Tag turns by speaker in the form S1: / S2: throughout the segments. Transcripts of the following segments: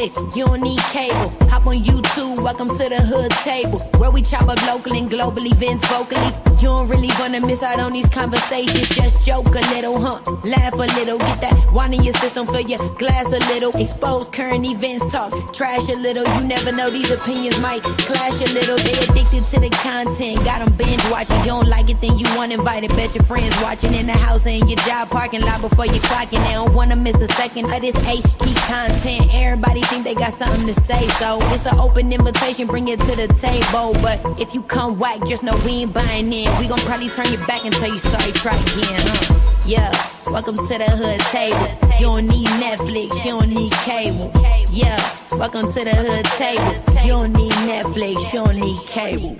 S1: Netflix, you don't need cable. Hop on YouTube, welcome to the hood table, where we chop up local and global events vocally. You don't really wanna miss out on these conversations. Just joke a little, laugh a little, get that wine in your system, fill your glass a little. Expose current events, talk trash a little. You never know, these opinions might clash a little. They addicted to the content, got them binge watching. You don't like it, then you want invited. Bet your friends watching in the house or in your job parking lot before you clocking. They don't wanna miss a second of this HT content. Everybody think they got something to say, so it's an open invitation, bring it to the table. But if you come whack, just know we ain't buying in. We gon' probably turn you back and tell you sorry, try again, Yeah, welcome to the hood table. You don't need Netflix, you don't need cable. Yeah, welcome to the hood table. You don't need Netflix, you don't need cable.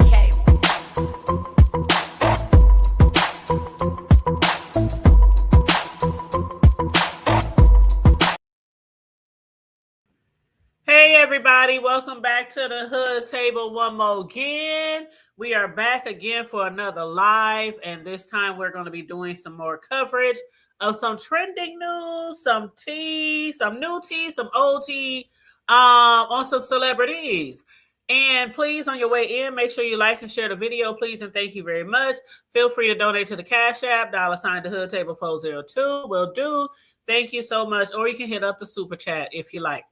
S2: Hey everybody, welcome back to the hood table one more again. We are back again for another live, and this time we're going to be doing some more coverage of some trending news, some tea, some new tea, some old tea, on some celebrities. And please, on your way in, make sure you like and share the video, please, and thank you very much. Feel free to donate to the Cash App, $sign the hood table 402. Will do. Thank you so much. Or you can hit up the super chat if you like.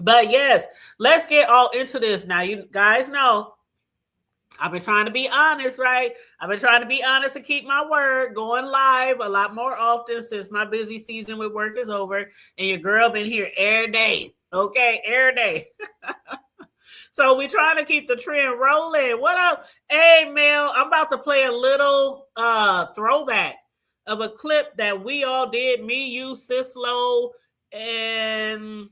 S2: But yes, let's get all into this. Now, you guys know I've been trying to be honest, right? I've been trying to be honest and keep my word, going live a lot more often since my busy season with work is over. And your girl been here every day, okay? Every day. So we trying to keep the trend rolling. What up? Hey, Mel, I'm about to play a little throwback of a clip that we all did, me, you, Sislo, and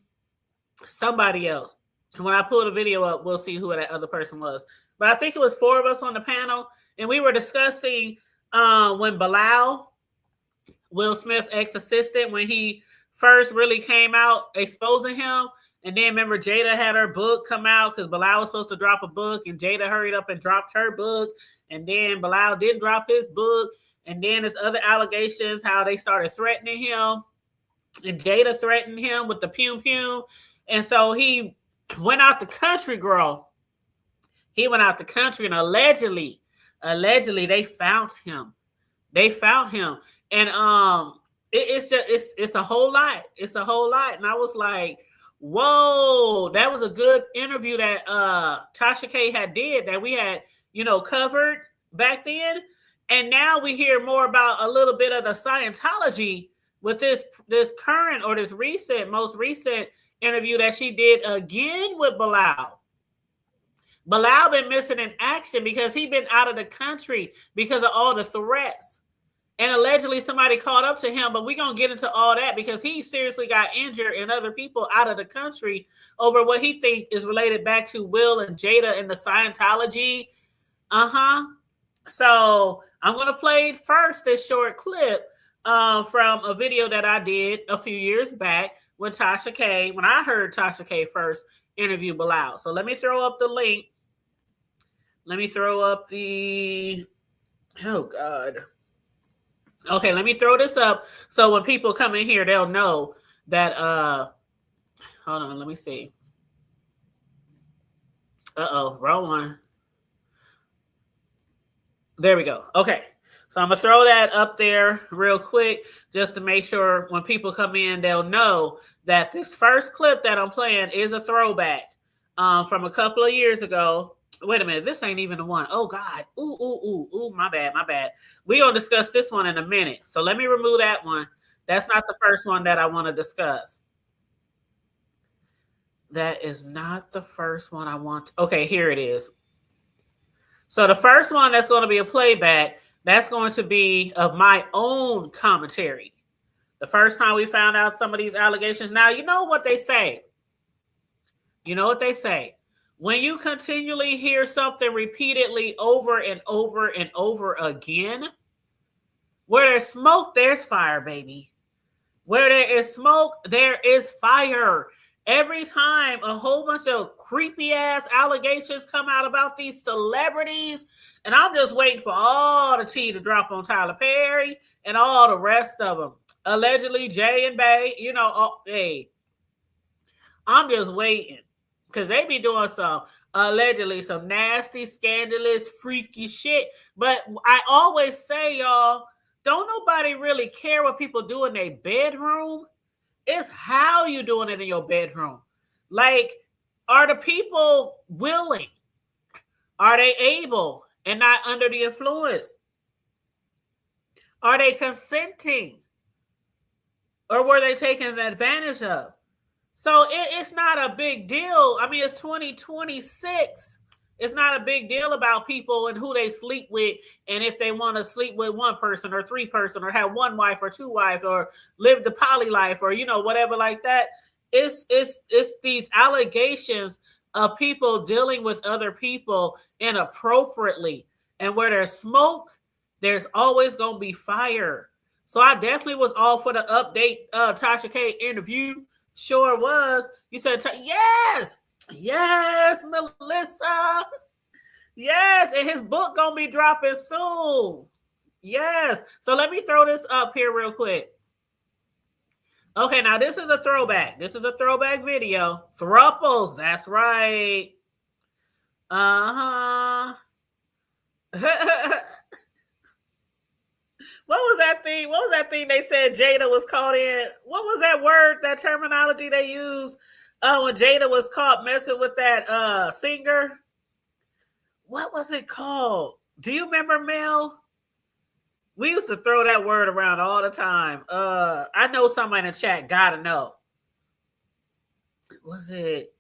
S2: somebody else. And when I pull the video up, we'll see who that other person was. But I think it was 4 of us on the panel, and we were discussing when Bilal, Will Smith's ex-assistant, when he first really came out exposing him. And then remember, Jada had her book come out because Bilal was supposed to drop a book, and Jada hurried up and dropped her book. And then Bilal didn't drop his book. And then there's other allegations how they started threatening him. And Jada threatened him with the pew-pew. And so he went out the country, girl. He went out the country, and allegedly they found him. They found him, and it's a whole lot. It's a whole lot, and I was like, whoa, that was a good interview that Tasha K had did that we had covered back then, and now we hear more about a little bit of the Scientology with this current or this most recent interview that she did again with Bilal. Bilal been missing in action because he been out of the country because of all the threats. And allegedly somebody caught up to him, but we're going to get into all that because he seriously got injured and other people out of the country over what he thinks is related back to Will and Jada and the Scientology. So I'm going to play first this short clip from a video that I did a few years back when I heard Tasha K first interview Bilal. So let me throw up the link. Let me throw up the, oh God. Okay, let me throw this up so when people come in here, they'll know that, hold on, let me see. Wrong one. There we go. Okay. So I'm going to throw that up there real quick just to make sure when people come in, they'll know that this first clip that I'm playing is a throwback from a couple of years ago. Wait a minute. This ain't even the one. Oh, God. Ooh. My bad. We're going to discuss this one in a minute. So let me remove that one. That's not the first one that I want to discuss. That is not the first one I want. Okay, here it is. So the first one that's going to be a playback, that's going to be of my own commentary. The first time we found out some of these allegations. Now, you know what they say. When you continually hear something repeatedly over and over and over again, where there's smoke, there's fire, baby. Where there is smoke, there is fire. Every time a whole bunch of creepy ass allegations come out about these celebrities, and I'm just waiting for all the tea to drop on Tyler Perry and all the rest of them. Allegedly, Jay and Bay, hey, I'm just waiting because they be doing some allegedly some nasty, scandalous, freaky shit. But I always say, y'all, don't nobody really care what people do in their bedroom. It's how you doing it in your bedroom. Like, are the people willing? Are they able and not under the influence? Are they consenting? Or were they taken advantage of? So it's not a big deal. I mean, it's 2026. It's not a big deal about people and who they sleep with, and if they want to sleep with one person or three person, or have one wife or two wives, or live the poly life, or whatever like that. It's these allegations of people dealing with other people inappropriately, and where there's smoke, there's always gonna be fire. So I definitely was all for the update Tasha K interview. Sure was. You said, yes, Melissa. Yes, and his book gonna be dropping soon. Yes. So let me throw this up here real quick. Okay, now this is a throwback. This is a throwback video. Thrupples, that's right. Uh-huh. What was that thing? What was that thing they said Jada was caught in? What was that word, that terminology they used when Jada was caught messing with that singer? What was it called? Do you remember, Mel? We used to throw that word around all the time. I know somebody in the chat gotta know. Was it?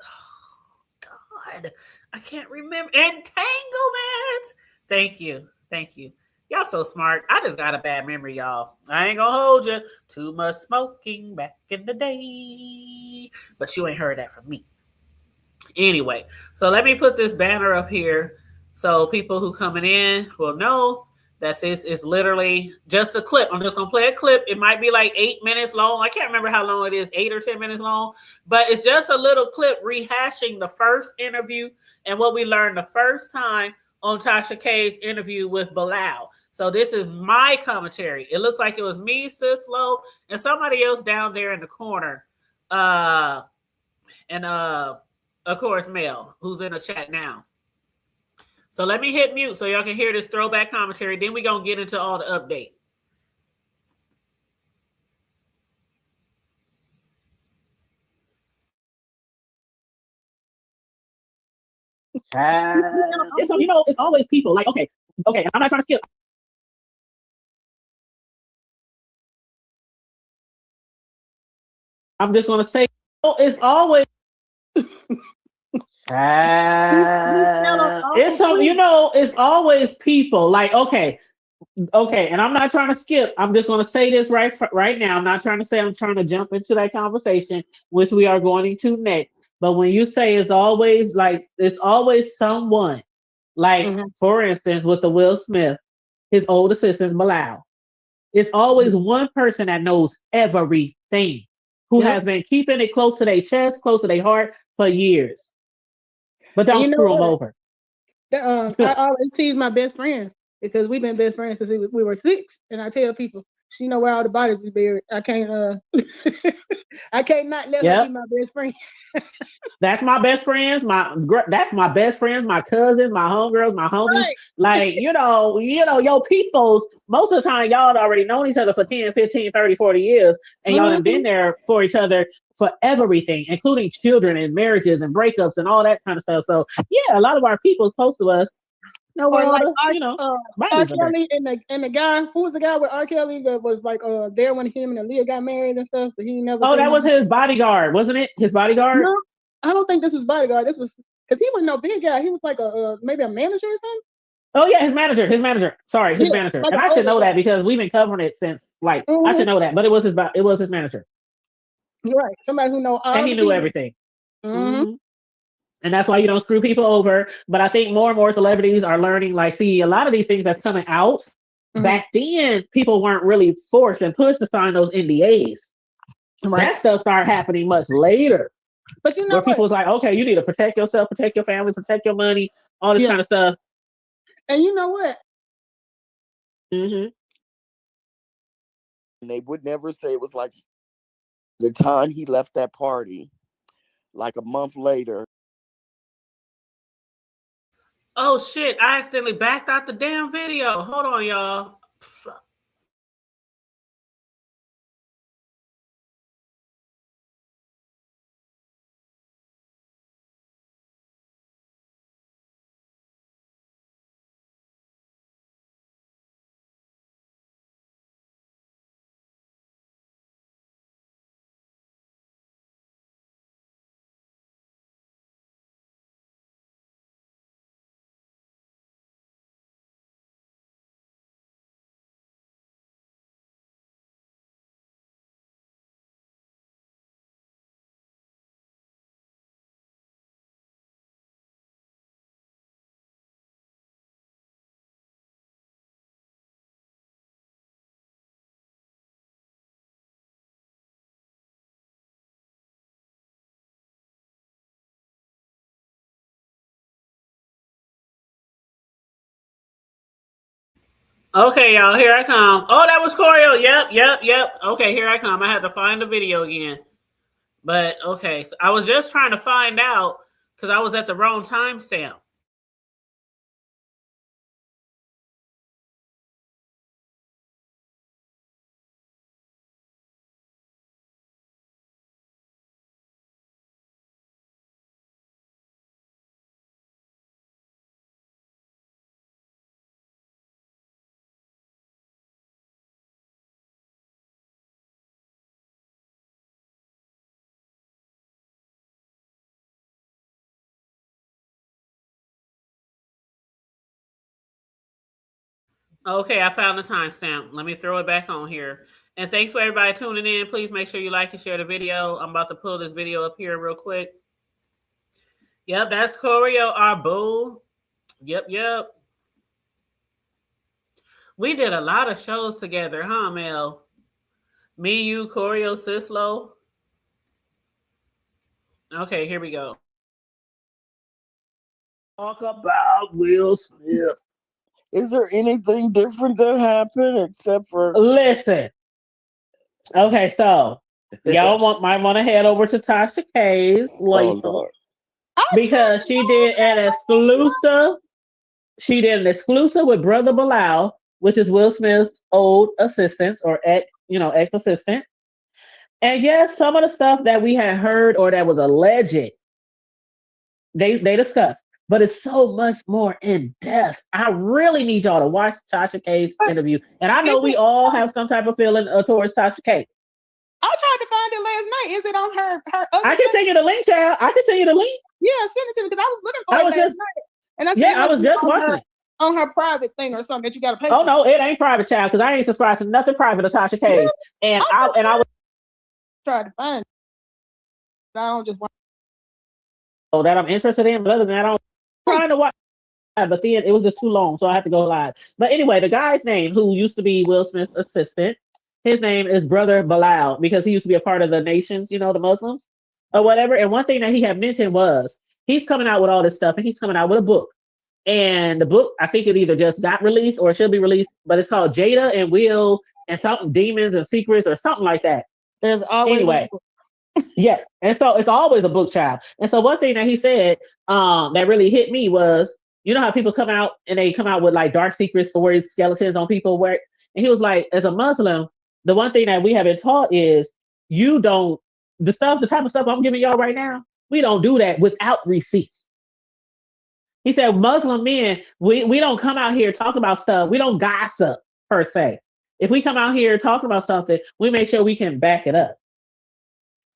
S2: Oh God, I can't remember. Entanglement. Thank you. Y'all so smart. I just got a bad memory, y'all. I ain't gonna hold you. Too much smoking back in the day. But you ain't heard that from me. Anyway, so let me put this banner up here so people who coming in will know that this is literally just a clip. I'm just gonna play a clip. It might be like 8 minutes long. I can't remember how long it is, 8 or 10 minutes long, but it's just a little clip rehashing the first interview and what we learned the first time on Tasha K's interview with Bilal. So this is my commentary. It looks like it was me, Sislo, and somebody else down there in the corner. Of course, Mel, who's in the chat now. So let me hit mute so y'all can hear this throwback commentary. Then we're going to get into all the update.
S3: It's always people like, okay, and I'm not trying to skip. I'm just going to say, it's always it's always people like, okay, and I'm not trying to skip. I'm just going to say this right now. I'm not trying to say I'm trying to jump into that conversation, which we are going into next. But when you say it's always someone, like for instance, with the Will Smith, his old assistant Bilal, it's always one person that knows everything, who has been keeping it close to their chest, close to their heart for years. But don't screw them over.
S4: I always tease my best friend because we've been best friends since we were 6, and I tell people she know where all the bodies be buried. I can't I can't not let her be my best friend.
S3: That's my best friends. That's my best friends, my cousins, my homegirls, my homies. Right. Like, your peoples, most of the time y'all already known each other for 10, 15, 30, 40 years. And y'all have been there for each other for everything, including children and marriages and breakups and all that kind of stuff. So yeah, a lot of our people's close to us.
S4: R. Kelly and the guy, who was the guy with R. Kelly that was like there when him and Aaliyah got married and stuff, but he never.
S3: Oh, that was his bodyguard, wasn't it? His bodyguard?
S4: No, I don't think this was bodyguard. This was because he was no big guy. He was like maybe a manager or something.
S3: Oh yeah, his manager. Sorry, his manager. Like, and I should know that because we've been covering it since. Like, I should know that, but it was his manager.
S4: You're right. Somebody who know all.
S3: And he knew everything. And that's why you don't screw people over. But I think more and more celebrities are learning, like, see, a lot of these things that's coming out, back then, people weren't really forced and pushed to sign those NDAs. Right. That stuff started happening much later.
S4: But you know
S3: where people was like, okay, you need to protect yourself, protect your family, protect your money, all this kind of stuff.
S4: And you know what?
S5: And they would never say it was like The time he left that party, like a month later.
S2: Oh shit, I accidentally backed out the damn video. Hold on, y'all. Okay, y'all, here I come. Oh, that was Corio. Yep. Okay, here I come. I had to find the video again. But okay, so I was just trying to find out because I was at the wrong timestamp. Okay, I found the timestamp. Let me throw it back on here. And thanks for everybody tuning in. Please make sure you like and share the video. I'm about to pull this video up here real quick. Yep, that's Corio, our boo. Yep. We did a lot of shows together, huh, Mel? Me, you, Corio, Sislo. Okay, here we go.
S3: Talk about Will Smith.
S5: Is there anything different that happened except for?
S3: Listen. Okay, so y'all might want to head over to Tasha K's later because she did an exclusive. She did an exclusive with Brother Bilal, which is Will Smith's old assistant or ex-assistant. And yes, some of the stuff that we had heard or that was alleged, they discussed, but it's so much more in depth. I really need y'all to watch Tasha K's interview, and I know we all have some type of feeling towards Tasha K.
S4: I tried to find it last night. Is it on her?
S3: I can send you the link, child. I can send you the link.
S4: Yeah, send it to me because I was looking for it last night. And
S3: I was just watching it
S4: on her private thing or something that you got to pay.
S3: Oh no, it ain't private, child, because I ain't subscribed to nothing private of Tasha K's. And I was
S4: trying to find it. I don't just want
S3: that I'm interested in, but other than that, I'm trying to watch. But then it was just too long, so I had to go live. But anyway, the guy's name, who used to be Will Smith's assistant, his name is Brother Bilal because he used to be a part of the nations, the Muslims or whatever. And one thing that he had mentioned was he's coming out with all this stuff, and he's coming out with a book. And the book, I think it either just got released or it should be released, but it's called Jada and Will and something Demons and Secrets or something like that.
S4: There's always
S3: yes. And so it's always a book, child. And so one thing that he said that really hit me was, you know how people come out and they come out with like dark secret stories, skeletons on people and he was like, as a Muslim, the one thing that we have been taught is the type of stuff I'm giving y'all right now, we don't do that without receipts. He said, Muslim men, we don't come out here talking about stuff. We don't gossip per se. If we come out here talking about something, we make sure we can back it up.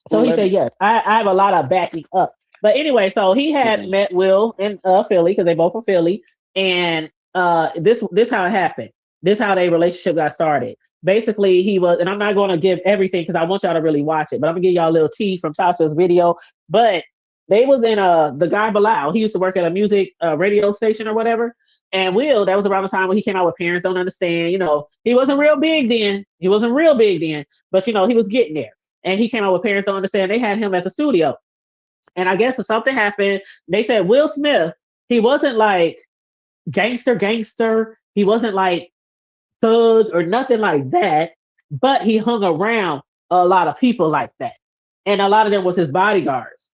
S3: So he said, yes, I have a lot of backing up. But anyway, so he had met Will in Philly because they both from Philly. And this how it happened. This how their relationship got started. Basically, he was, and I'm not going to give everything because I want y'all to really watch it, but I'm going to give y'all a little tea from Tasha's video. But they was in the guy Bilal. He used to work at a music radio station or whatever. And Will, that was around the time when he came out with Parents Don't Understand. He wasn't real big then. But he was getting there. And he came out with Parents Don't Understand. They had him at the studio. And I guess if something happened, they said Will Smith, he wasn't like gangster. He wasn't like thug or nothing like that. But he hung around a lot of people like that. And a lot of them was his bodyguards.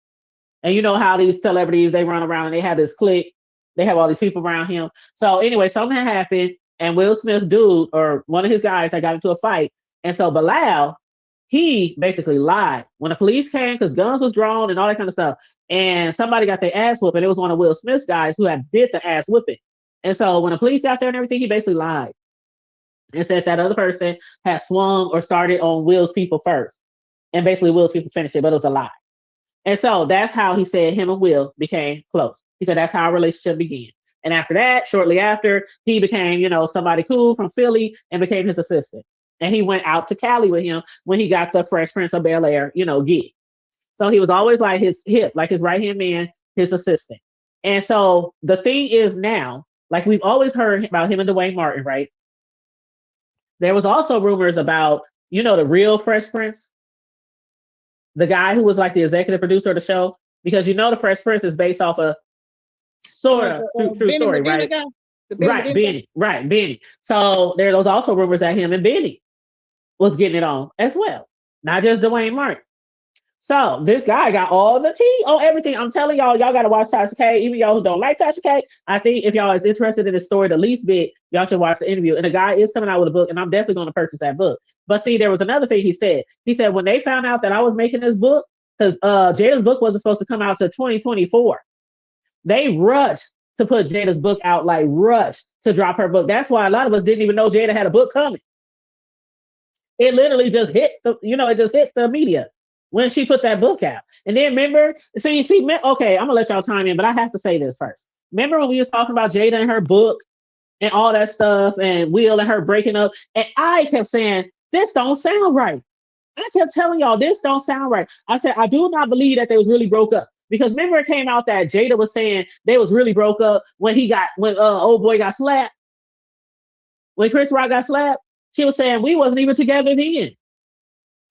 S3: And you know how these celebrities, they run around and they have this clique. They have all these people around him. So anyway, something happened and Will Smith dude or one of his guys had got into a fight. And so Bilal, he basically lied. When the police came, because guns was drawn and all that kind of stuff, and somebody got their ass whooped, and it was one of Will Smith's guys who had did the ass whipping. And so when the police got there and everything, he basically lied and said that other person had swung or started on Will's people first. And basically Will's people finished it, but it was a lie. And so that's how he said him and Will became close. He said that's how our relationship began. And after that, shortly after, he became, you know, somebody cool from Philly and became his assistant. And he went out to Cali with him when he got the Fresh Prince of Bel-Air, you know, gig. So he was always like his hip, like his right-hand man, his assistant. And so the thing is now, like we've always heard about him and Dwayne Martin, right? There was also rumors about, you know, the real Fresh Prince, the guy who was like the executive producer of the show, because you know the Fresh Prince is based off a sort of true story, right? Right, Benny. So there was also rumors that him and Benny was getting it on as well, not just Dwayne Martin. So this guy got all the tea on everything. I'm telling y'all got to watch Tasha K. Even y'all who don't like Tasha K, I think if y'all is interested in the story the least bit, y'all should watch the interview. And the guy is coming out with a book, and I'm definitely going to purchase that book. But see, there was another thing he said. He said when they found out that I was making this book, because Jada's book wasn't supposed to come out till 2024, they rushed to put Jada's book out, like rushed to drop her book. That's why a lot of us didn't even know Jada had a book coming. It literally just hit the media when she put that book out. And then remember, okay, I'm gonna let y'all chime in, but I have to say this first. Remember when we was talking about Jada and her book and all that stuff and Will and her breaking up? And I kept saying, this don't sound right. I kept telling y'all, this don't sound right. I said, I do not believe that they was really broke up. Because remember it came out that Jada was saying they was really broke up when old boy got slapped. When Chris Rock got slapped, she was saying we wasn't even together then.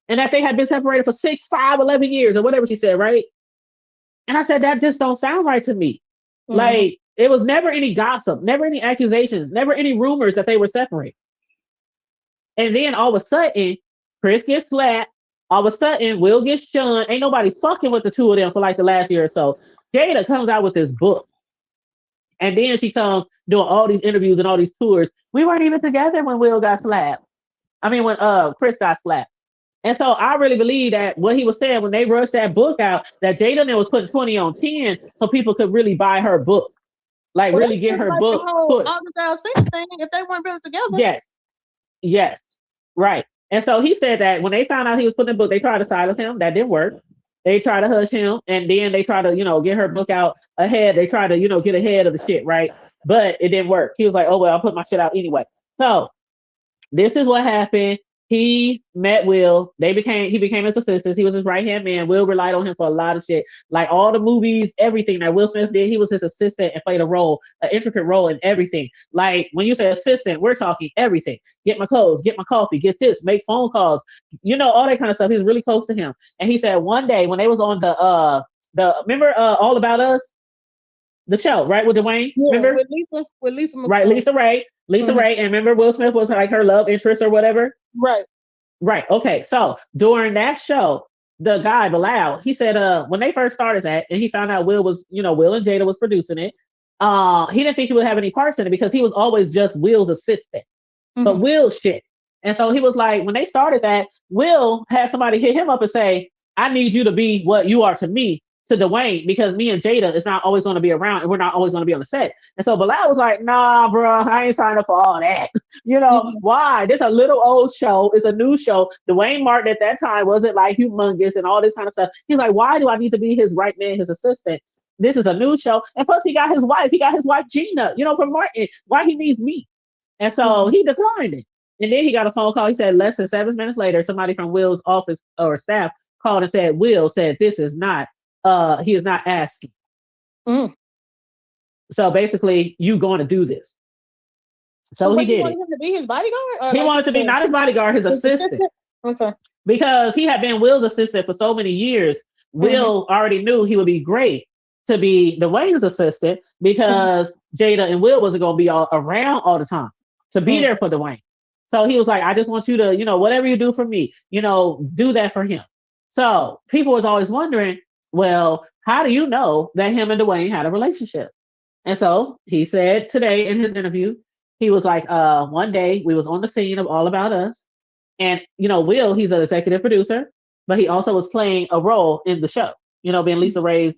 S3: And that they had been separated for 6, 5, 11 years or whatever she said, right? And I said, that just don't sound right to me. Mm-hmm. Like, it was never any gossip, never any accusations, never any rumors that they were separated. And then all of a sudden, Chris gets slapped. All of a sudden, Will gets shunned. Ain't nobody fucking with the two of them for like the last year or so. Jada comes out with this book. And then she comes doing all these interviews and all these tours. We weren't even together when Will got slapped. I mean, when Chris got slapped. And so I really believe that what he was saying when they rushed that book out, that Jada was putting 20 on 10 so people could really buy her book. Like really get her book.
S4: If they weren't really together.
S3: Yes. Right. And so he said that when they found out he was putting the book, they tried to silence him. That didn't work. They tried to hush him. And then they tried to, get her book out ahead. They tried to, get ahead of the shit, right? But it didn't work. He was like, oh, well, I'll put my shit out anyway. So this is what happened. He met Will. He became his assistant. He was his right-hand man. Will relied on him for a lot of shit. Like all the movies, everything that Will Smith did, he was his assistant and played an intricate role in everything. Like when you say assistant, we're talking everything. Get my clothes, get my coffee, get this, make phone calls, all that kind of stuff. He was really close to him. And he said one day when they was on remember All About Us? The show, right? With Dwayne?
S4: Yeah,
S3: remember?
S4: With Lisa McCoy.
S3: Right, Lisa Ray. Ray. And remember Will Smith was like her love interest or whatever? Right. Okay. So during that show, the guy, Bilal, he said when they first started that and he found out Will was, Will and Jada was producing it, he didn't think he would have any parts in it because he was always just Will's assistant. Mm-hmm. But Will shit. And so he was like, when they started that, Will had somebody hit him up and say, I need you to be what you are to me, to Dwayne, because me and Jada is not always going to be around and we're not always going to be on the set. And so Bilal was like, nah, bro, I ain't signed up for all that. Why? This a little old show. It's a new show. Dwayne Martin at that time wasn't like humongous and all this kind of stuff. He's like, why do I need to be his right man, his assistant? This is a new show. And plus he got his wife. He got his wife, Gina, from Martin. Why he needs me? And so he declined it. And then he got a phone call. He said less than 7 minutes later, somebody from Will's office or staff called and said, Will said, this is not, he is not asking. So basically, you going to do this. So he did.
S4: Wanted him to be his bodyguard?
S3: He wanted to be not his bodyguard, his assistant.
S4: Okay.
S3: Because he had been Will's assistant for so many years. Will already knew he would be great to be Dwayne's assistant because Jada and Will wasn't going to be all around all the time to be there for Dwayne. So he was like, I just want you to, whatever you do for me, do that for him. So people was always wondering, well, how do you know that him and Dwayne had a relationship? And so he said today in his interview, he was like, one day we was on the scene of All About Us. And, Will, he's an executive producer, but he also was playing a role in the show, being Lisa Ray's,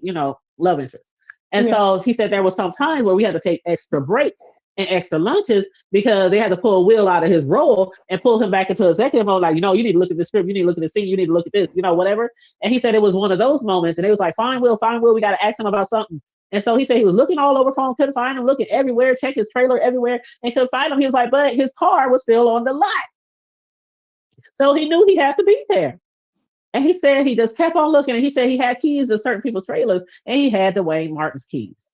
S3: love interest. And so he said there was some times where we had to take extra breaks and extra lunches because they had to pull Will out of his role and pull him back into executive mode. Like, you need to look at the script, you need to look at the scene, you need to look at this, whatever. And he said it was one of those moments. And they was like, fine, Will, we got to ask him about something. And so he said he was looking all over phone, couldn't find him, looking everywhere, check his trailer everywhere, and couldn't find him. He was like, but his car was still on the lot. So he knew he had to be there. And he said he just kept on looking. And he said he had keys to certain people's trailers, and he had Dwayne Martin's keys.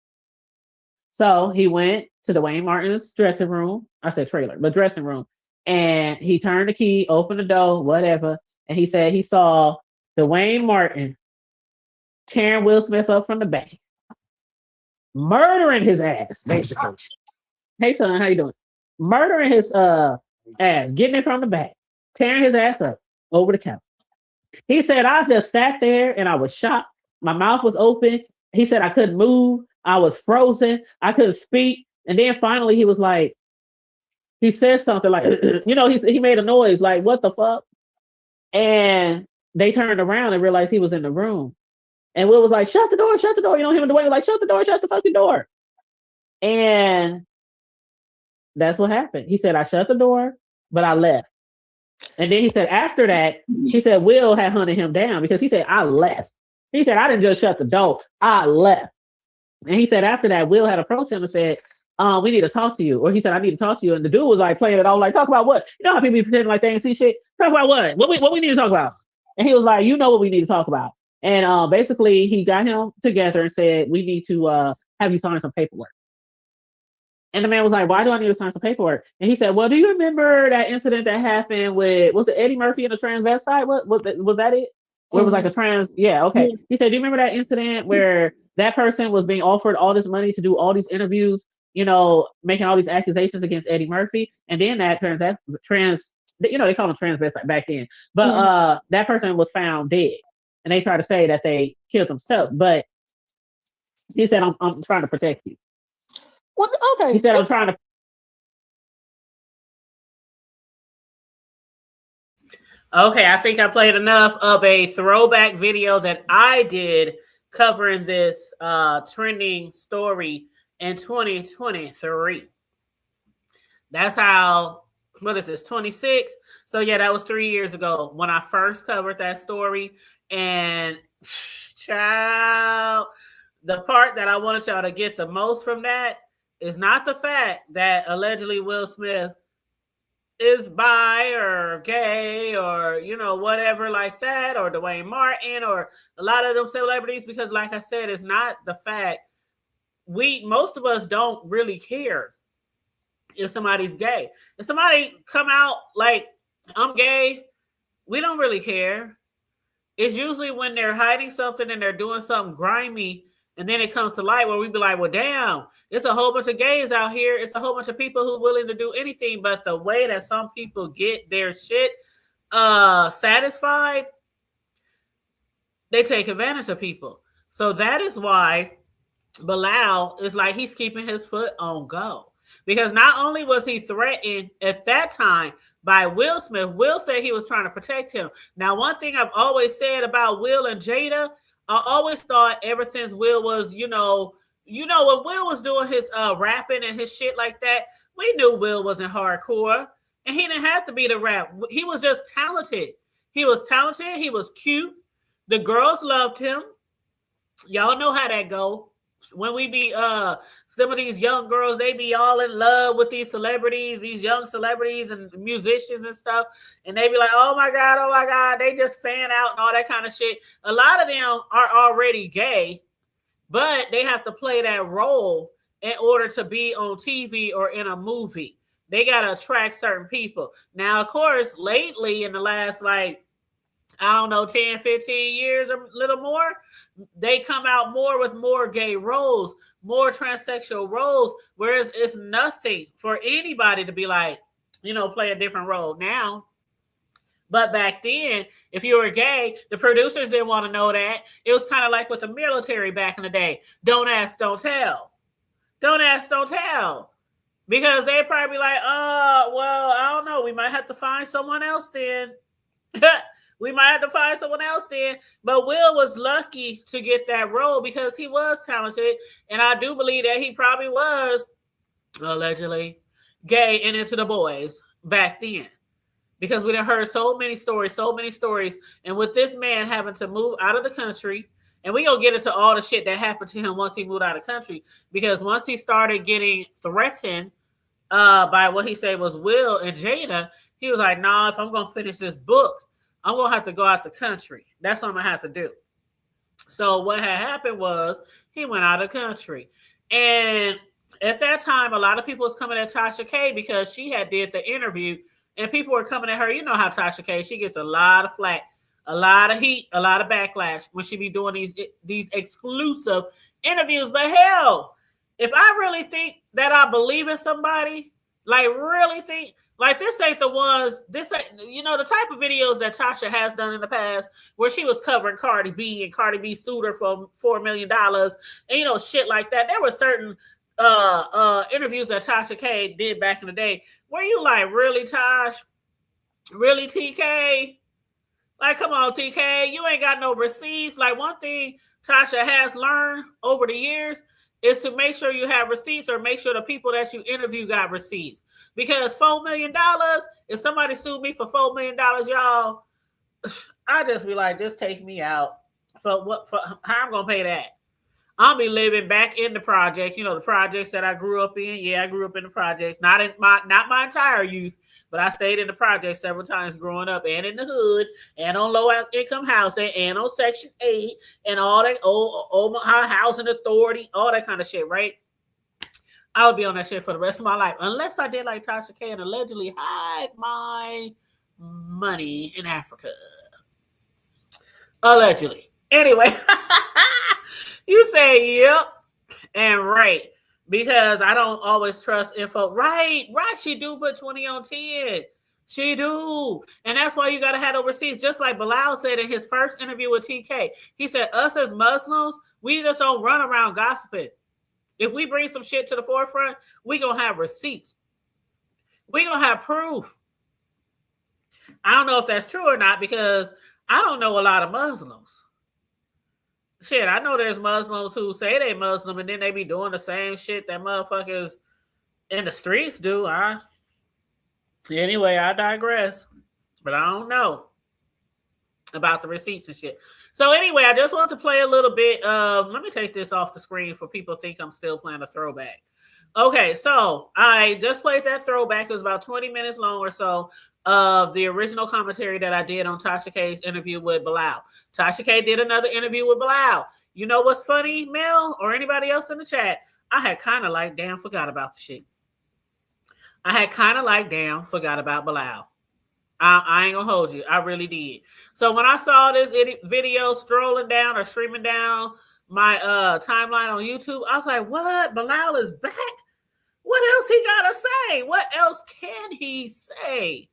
S3: So he went to Dwayne Martin's dressing room. I said trailer, but dressing room. And he turned the key, opened the door, whatever. And he said he saw Dwayne Martin tearing Will Smith up from the back, murdering his ass, basically. Hey, son, how you doing? Murdering his ass, getting it from the back, tearing his ass up over the couch. He said, I just sat there and I was shocked. My mouth was open. He said I couldn't move. I was frozen. I couldn't speak. And then finally he was like, he said something like, he made a noise like, what the fuck? And they turned around and realized he was in the room. And Will was like, shut the door, shut the door. Him and Dwayne were like, shut the door, shut the fucking door. And that's what happened. He said, I shut the door, but I left. And then he said, after that, he said, Will had hunted him down because he said, I left. He said, I didn't just shut the door, I left. And he said, after that, Will had approached him and said, we need to talk to you. Or he said, I need to talk to you. And the dude was like playing it all like, talk about what? You know how people be pretending like they ain't see shit? Talk about what? What we need to talk about? And he was like, you know what we need to talk about. And basically he got him together and said, we need to have you sign some paperwork. And the man was like, why do I need to sign some paperwork? And he said, well, do you remember that incident that happened with, was it Eddie Murphy and the transvestite? Was that it? Where it was like a trans, yeah, okay. Yeah. He said, do you remember that incident where that person was being offered all this money to do all these interviews, making all these accusations against Eddie Murphy? And then that they call them transvestite back then. But that person was found dead. And they tried to say that they killed themselves. But he said, I'm trying to protect you.
S4: Well, okay.
S3: He said, I'm trying to.
S2: Okay, I think I played enough of a throwback video that I did covering this trending story in 2023. That's how, what is this, 26? So yeah, that was 3 years ago when I first covered that story. And child, the part that I wanted y'all to get the most from that is not the fact that allegedly Will Smith is bi or gay or, whatever like that, or Dwayne Martin or a lot of them celebrities, because like I said, it's not the fact. Most of us don't really care if somebody's gay. If somebody come out like, I'm gay, we don't really care. It's usually when they're hiding something and they're doing something grimy, and then it comes to light where we be like, well, damn, it's a whole bunch of gays out here. It's a whole bunch of people who are willing to do anything. But the way that some people get their shit satisfied, they take advantage of people. So that is why Bilal is like, he's keeping his foot on go. Because not only was he threatened at that time by Will Smith, Will said he was trying to protect him. Now, one thing I've always said about Will and Jada, I always thought ever since Will was, when Will was doing his rapping and his shit like that, we knew Will wasn't hardcore. And he didn't have to be the rap. He was just talented. He was talented. He was cute. The girls loved him. Y'all know how that go. When we be some of these young girls, they be all in love with these celebrities, these young celebrities and musicians and stuff, and they be like, oh my god, they just fan out and all that kind of shit. A lot of them are already gay, but they have to play that role in order to be on TV or in a movie. They got to attract certain people. Now, of course, lately in the last 10, 15 years or a little more, they come out more with more gay roles, more transsexual roles, whereas it's nothing for anybody to be like, play a different role now. But back then, if you were gay, the producers didn't want to know that. It was kind of like with the military back in the day. Don't ask, don't tell. Don't ask, don't tell. Because they'd probably be like, well, I don't know. We might have to find someone else then. We might have to find someone else then. But Will was lucky to get that role because he was talented. And I do believe that he probably was, allegedly, gay and into the boys back then. Because we done heard so many stories. And with this man having to move out of the country, and we gonna get into all the shit that happened to him once he moved out of the country. Because once he started getting threatened by what he said was Will and Jada, he was like, nah, if I'm gonna finish this book, I'm gonna have to go out the country. That's what I'm gonna have to do. So what had happened was he went out of the country. And at that time, a lot of people was coming at Tasha K because she had did the interview. And people were coming at her. You know how Tasha K, she gets a lot of flack, a lot of heat, a lot of backlash when she be doing these exclusive interviews. But hell, if I really think that I believe in somebody, like really think, like this ain't the ones, this ain't, the type of videos that Tasha has done in the past where she was covering Cardi B and Cardi B sued her for $4 million and, shit like that. There were certain interviews that Tasha K did back in the day where you like, really, Tosh? Really, TK? Like, come on, TK, you ain't got no receipts. Like, one thing Tasha has learned over the years is to make sure you have receipts or make sure the people that you interview got receipts. Because $4 million, if somebody sued me for $4 million, y'all, I just be like, just take me out. For how I'm gonna pay that? I'll be living back in the projects, the projects that I grew up in. Yeah, I grew up in the projects, not my entire youth, but I stayed in the projects several times growing up, and in the hood, and on low income housing, and on Section 8, and all that Omaha Housing Authority, all that kind of shit, right? I would be on that shit for the rest of my life, unless I did like Tasha K and allegedly hide my money in Africa. Allegedly. Anyway. You say yep and right, because I don't always trust info. Right. She do put 20 on 10. She do. And that's why you got to head overseas. Just like Bilal said in his first interview with TK. He said, us as Muslims, we just don't run around gossiping. If we bring some shit to the forefront, we going to have receipts. We going to have proof. I don't know if that's true or not, because I don't know a lot of Muslims. Shit, I know there's Muslims who say they Muslim and then they be doing the same shit that motherfuckers in the streets do. Anyway, I digress. But I don't know about the receipts and shit. So anyway, I just want to play a little bit of, let me take this off the screen for people to think I'm still playing a throwback. Okay, so I just played that throwback. It was about 20 minutes long or so of the original commentary that I did on Tasha K's interview with Bilal. Tasha K did another interview with Bilal. You know what's funny, Mel, or anybody else in the chat? I had kind of like, damn, forgot about the shit. I had kind of like, damn, forgot about Bilal. I ain't gonna hold you. I really did. So when I saw this video strolling down or streaming down my timeline on YouTube, I was like, what? Bilal is back? What else he gotta say? What else can he say?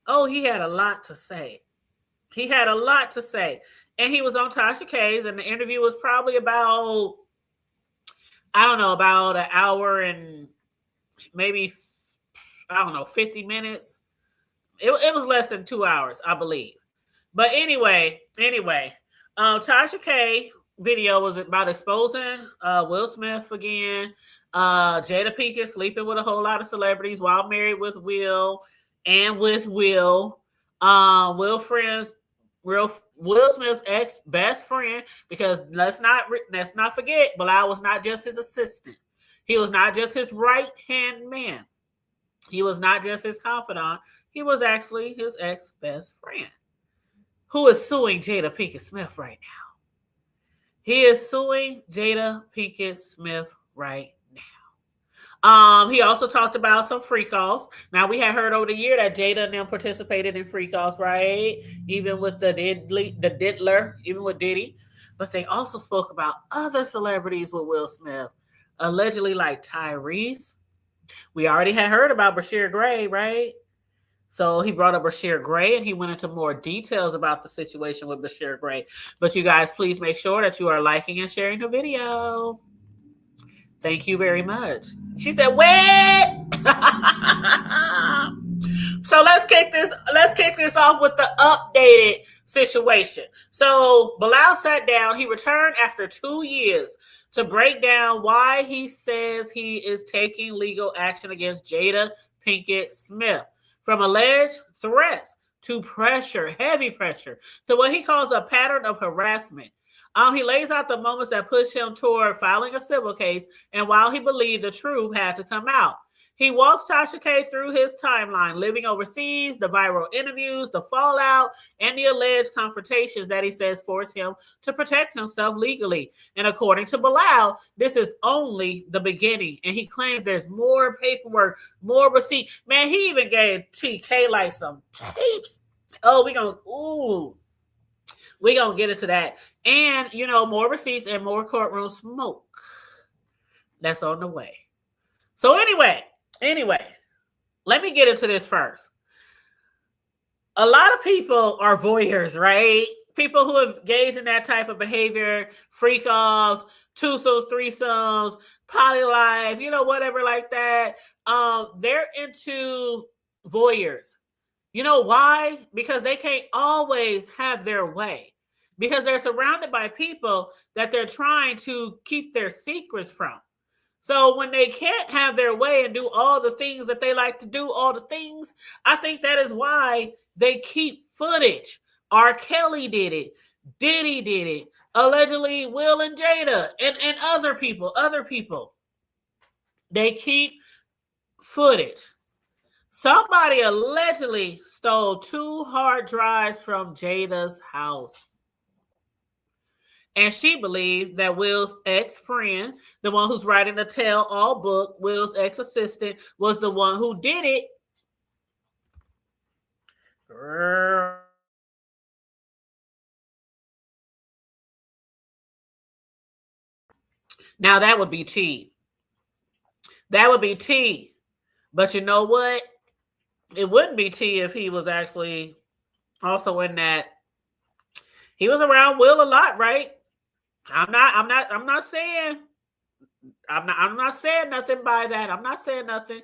S2: Oh, he had a lot to say. He had a lot to say. And he was on Tasha K's, and the interview was probably about, I don't know, about an hour and maybe, I don't know, 50 minutes. It was less than 2 hours, I believe. But anyway, Tasha K video was about exposing Will Smith again. Jada Pinkett sleeping with a whole lot of celebrities while married with Will and with Will. Will Smith's ex-best friend, because let's not forget, Bilal was not just his assistant. He was not just his right-hand man. He was not just his confidant. He was actually his ex-best friend, who is suing Jada Pinkett Smith right now. He is suing Jada Pinkett Smith right now. He also talked about some free calls. Now, we had heard over the year that Jada and them participated in free calls, right? Even with the Diddler, even with Diddy. But they also spoke about other celebrities with Will Smith, allegedly like Tyreese. We already had heard about Bryshere Gray, right? So he brought up Bryshere Gray, and he went into more details about the situation with Bryshere Gray. But you guys, please make sure that you are liking and sharing the video. Thank you very much. She said, "Wait." So let's kick this off with the updated situation. So Bilal sat down. He returned after 2 years to break down why he says he is taking legal action against Jada Pinkett Smith, from alleged threats to pressure, heavy pressure, to what he calls a pattern of harassment. He lays out the moments that pushed him toward filing a civil case, and while he believed the truth had to come out. He walks Tasha K through his timeline, living overseas, the viral interviews, the fallout, and the alleged confrontations that he says forced him to protect himself legally. And according to Bilal, this is only the beginning. And he claims there's more paperwork, more receipt. Man, he even gave TK like some tapes. Oh, we're going to get into that. And, more receipts and more courtroom smoke. That's on the way. So anyway, let me get into this first. A lot of people are voyeurs, right? People who engage in that type of behavior, freak offs, twosomes, threesomes, poly life, whatever like that. They're into voyeurs. You know why? Because they can't always have their way. Because they're surrounded by people that they're trying to keep their secrets from. So when they can't have their way and do all the things that they like to do, all the things, I think that is why they keep footage. R. Kelly did it. Diddy did it. Allegedly, Will and Jada and other people. They keep footage. Somebody allegedly stole 2 hard drives from Jada's house. And she believed that Will's ex-friend, the one who's writing the tell-all book, Will's ex-assistant, was the one who did it. Girl. Now, that would be tea. But you know what? It wouldn't be tea if he was actually also in that. He was around Will a lot, right? I'm not saying nothing by that. I'm not saying nothing.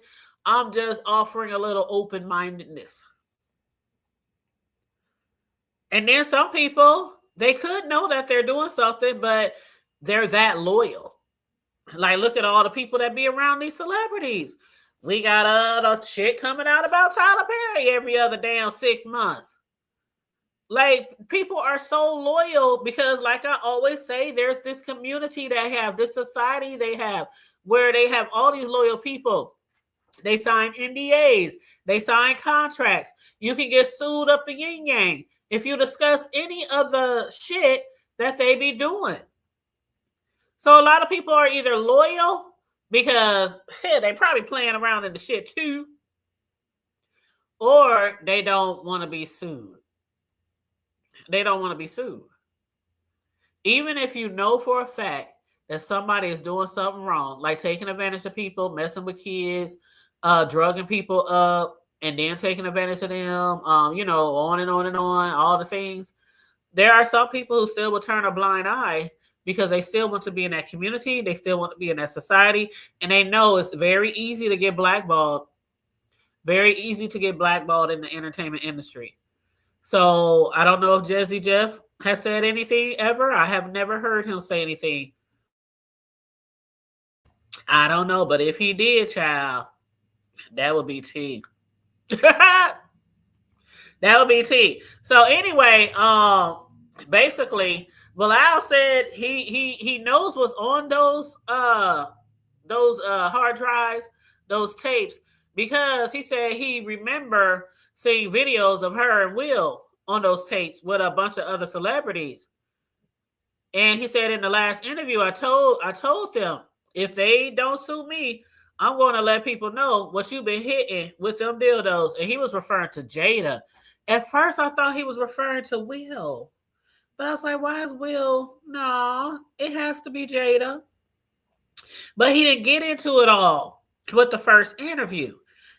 S2: I'm just offering a little open-mindedness. And then some people, they could know that they're doing something, but they're that loyal. Like, look at all the people that be around these celebrities. We got a shit coming out about Tyler Perry every other damn 6 months. Like, people are so loyal because, like I always say, there's this community they have, this society they have, where they have all these loyal people. They sign NDAs. They sign contracts. You can get sued up the yin yang if you discuss any of the shit that they be doing. So a lot of people are either loyal because they probably playing around in the shit too, or they don't want to be sued. They don't want to be sued. Even if you know for a fact that somebody is doing something wrong, like taking advantage of people, messing with kids, drugging people up, and then taking advantage of them, on and on and on, all the things. There are some people who still will turn a blind eye because they still want to be in that community. They still want to be in that society. And they know it's very easy to get blackballed. Very easy to get blackballed in the entertainment industry. So I don't know if Jesse Jeff has said anything ever. I have never heard him say anything. I don't know, but if he did, child, that would be tea. That would be tea. So anyway, basically, Bilal said he knows what's on those hard drives, those tapes, because he said he remember seeing videos of her and Will on those tapes with a bunch of other celebrities. And he said in the last interview, I told them, if they don't sue me, I'm going to let people know what you've been hitting with them dildos. And he was referring to Jada. At first, I thought he was referring to Will. But I was like, why is Will? No, it has to be Jada. But he didn't get into it all. with the first interview.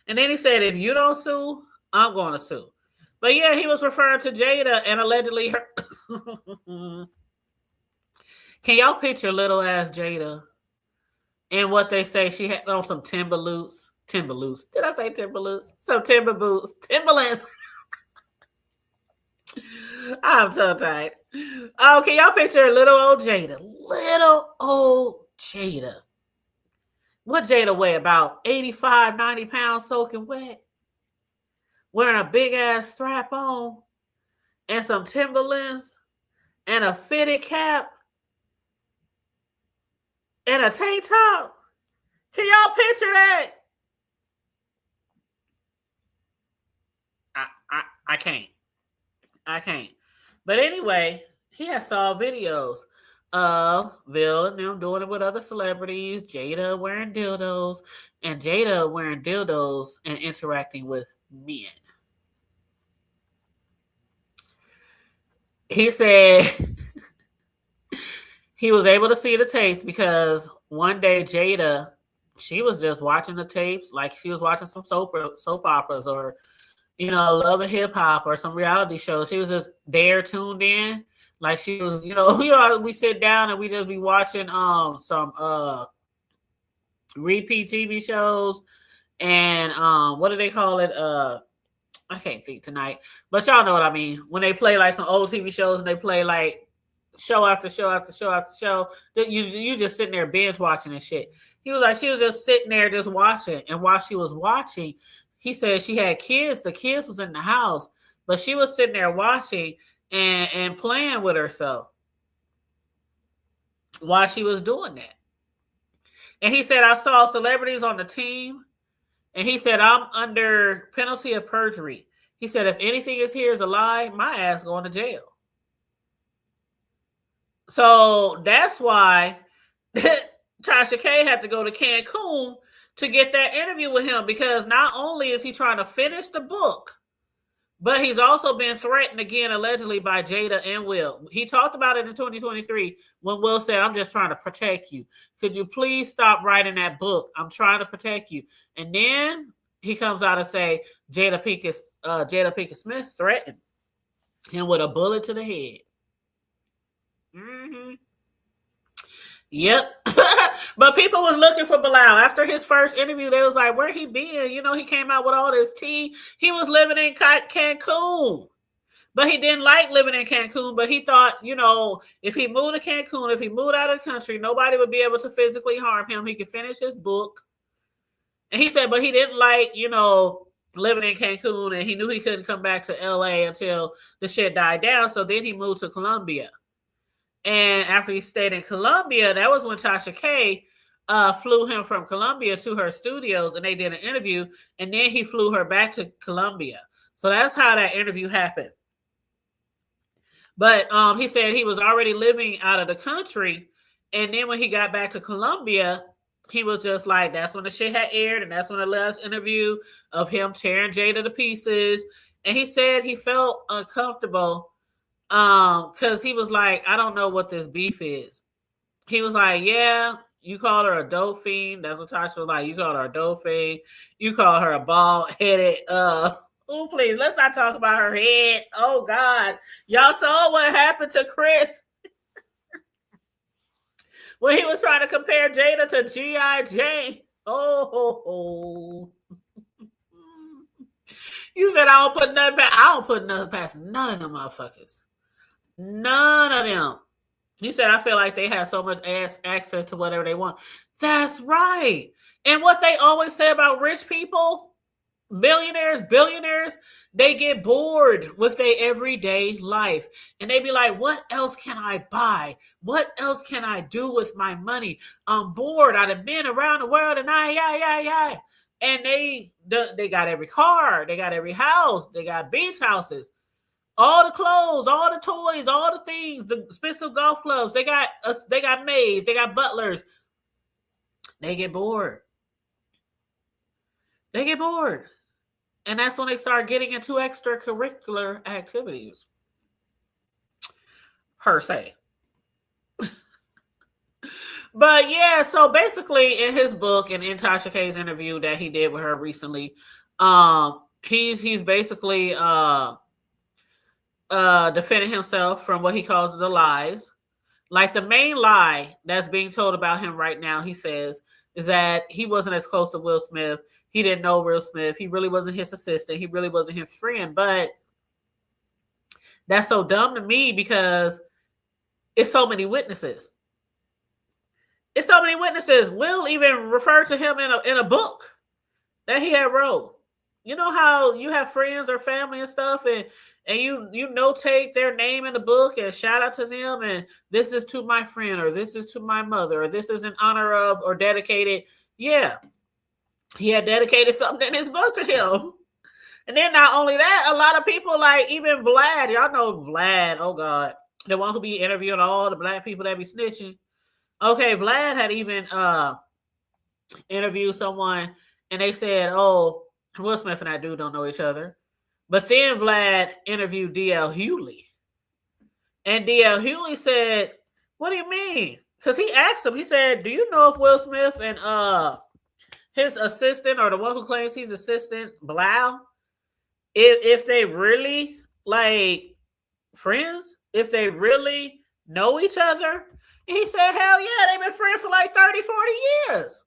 S2: And then he said, if you don't sue, I'm going to sue. But yeah, he was referring to Jada and allegedly her. Can y'all picture little ass Jada and what they say she had on some Timberloops? Timberloops. Did I say Timberloops? Some Timber boots. Timberlands. I'm so tired. Oh, can y'all picture little old Jada? Little old Jada. What Jada weigh? About 85, 90 pounds soaking wet? Wearing a big ass strap on and some Timberlands and a fitted cap and a tank top. Can y'all picture that? I can't. I can't. But anyway, he has saw videos of Bill and them doing it with other celebrities, Jada wearing dildos, and Jada wearing dildos and interacting with men. He said he was able to see the tapes because one day Jada, she was just watching the tapes like she was watching some soap operas or, Love and Hip Hop or some reality shows. She was just there tuned in. Like she was, we sit down and we just be watching some repeat TV shows and what do they call it? I can't think tonight, but y'all know what I mean. When they play like some old TV shows and they play like show after show after show after show, you just sitting there binge watching and shit. He was like, she was just sitting there just watching, and while she was watching, he said she had kids. The kids was in the house, but she was sitting there watching and playing with herself while she was doing that. And he said, I saw celebrities on the team. And he said, I'm under penalty of perjury. He said, if anything is here is a lie, my ass going to jail. So that's why Tasha K had to go to Cancun to get that interview with him, because not only is he trying to finish the book, but he's also been threatened again, allegedly, by Jada and Will. He talked about it in 2023 when Will said, I'm just trying to protect you. Could you please stop writing that book? I'm trying to protect you. And then he comes out and say Jada Pinkett Smith threatened him with a bullet to the head. Mm-hmm. Yep. But people was looking for Bilal. After his first interview, they was like, where he been? He came out with all this tea. He was living in Cancun. But he didn't like living in Cancun. But he thought, if he moved to Cancun, if he moved out of the country, nobody would be able to physically harm him. He could finish his book. And he said, but he didn't like, living in Cancun. And he knew he couldn't come back to LA until the shit died down. So then he moved to Colombia. And after he stayed in Colombia, that was when Tasha K flew him from Colombia to her studios, and they did an interview, and then he flew her back to Colombia. So that's how that interview happened. But he said he was already living out of the country, and then when he got back to Colombia, he was just like, that's when the shit had aired, and that's when the last interview of him tearing Jada to pieces. And he said he felt uncomfortable because he was like, I don't know what this beef is. He was like, yeah, you called her a dope fiend. That's what Tasha was like. You called her a dope fiend. You called her a bald-headed, oh, please, let's not talk about her head. Oh, God. Y'all saw what happened to Chris when he was trying to compare Jada to G.I. Jane. Oh. You said I don't put nothing past. I don't put nothing past none of them motherfuckers. None of them. You said, I feel like they have so much access to whatever they want. That's right. And what they always say about rich people, billionaires, they get bored with their everyday life. And they be like, what else can I buy? What else can I do with my money? I'm bored. I've been around the world and And they got every car. They got every house. They got beach houses. All the clothes, all the toys, all the things, the expensive golf clubs. They got maids, they got butlers. They get bored. And that's when they start getting into extracurricular activities, per se. But yeah, so basically in his book and in Tasha K's interview that he did with her recently, he's basically defending himself from what he calls the lies. Like the main lie that's being told about him right now, he says, is that he wasn't as close to Will Smith. He didn't know Will Smith. He really wasn't his assistant. He really wasn't his friend. But that's so dumb to me because it's so many witnesses. It's so many witnesses. Will even referred to him in a book that he had wrote. You know how you have friends or family and stuff, and you notate their name in the book and shout out to them, and this is to my friend, or this is to my mother, or this is in honor of, or dedicated. Yeah, he had dedicated something in his book to him. And then not only that, a lot of people like even Vlad. Y'all know Vlad. Oh God, the one who be interviewing all the black people that be snitching. Okay, Vlad had even interviewed someone, and they said, "Oh, Will Smith and that dude don't know each other." But then Vlad interviewed D.L. Hughley, and D.L. Hughley said, "What do you mean?" Because he asked him. He said, "Do you know if Will Smith and his assistant, or the one who claims he's assistant, Blau, if they really like friends, if they really know each other?" And he said, "Hell yeah, they've been friends for like 30, 40 years."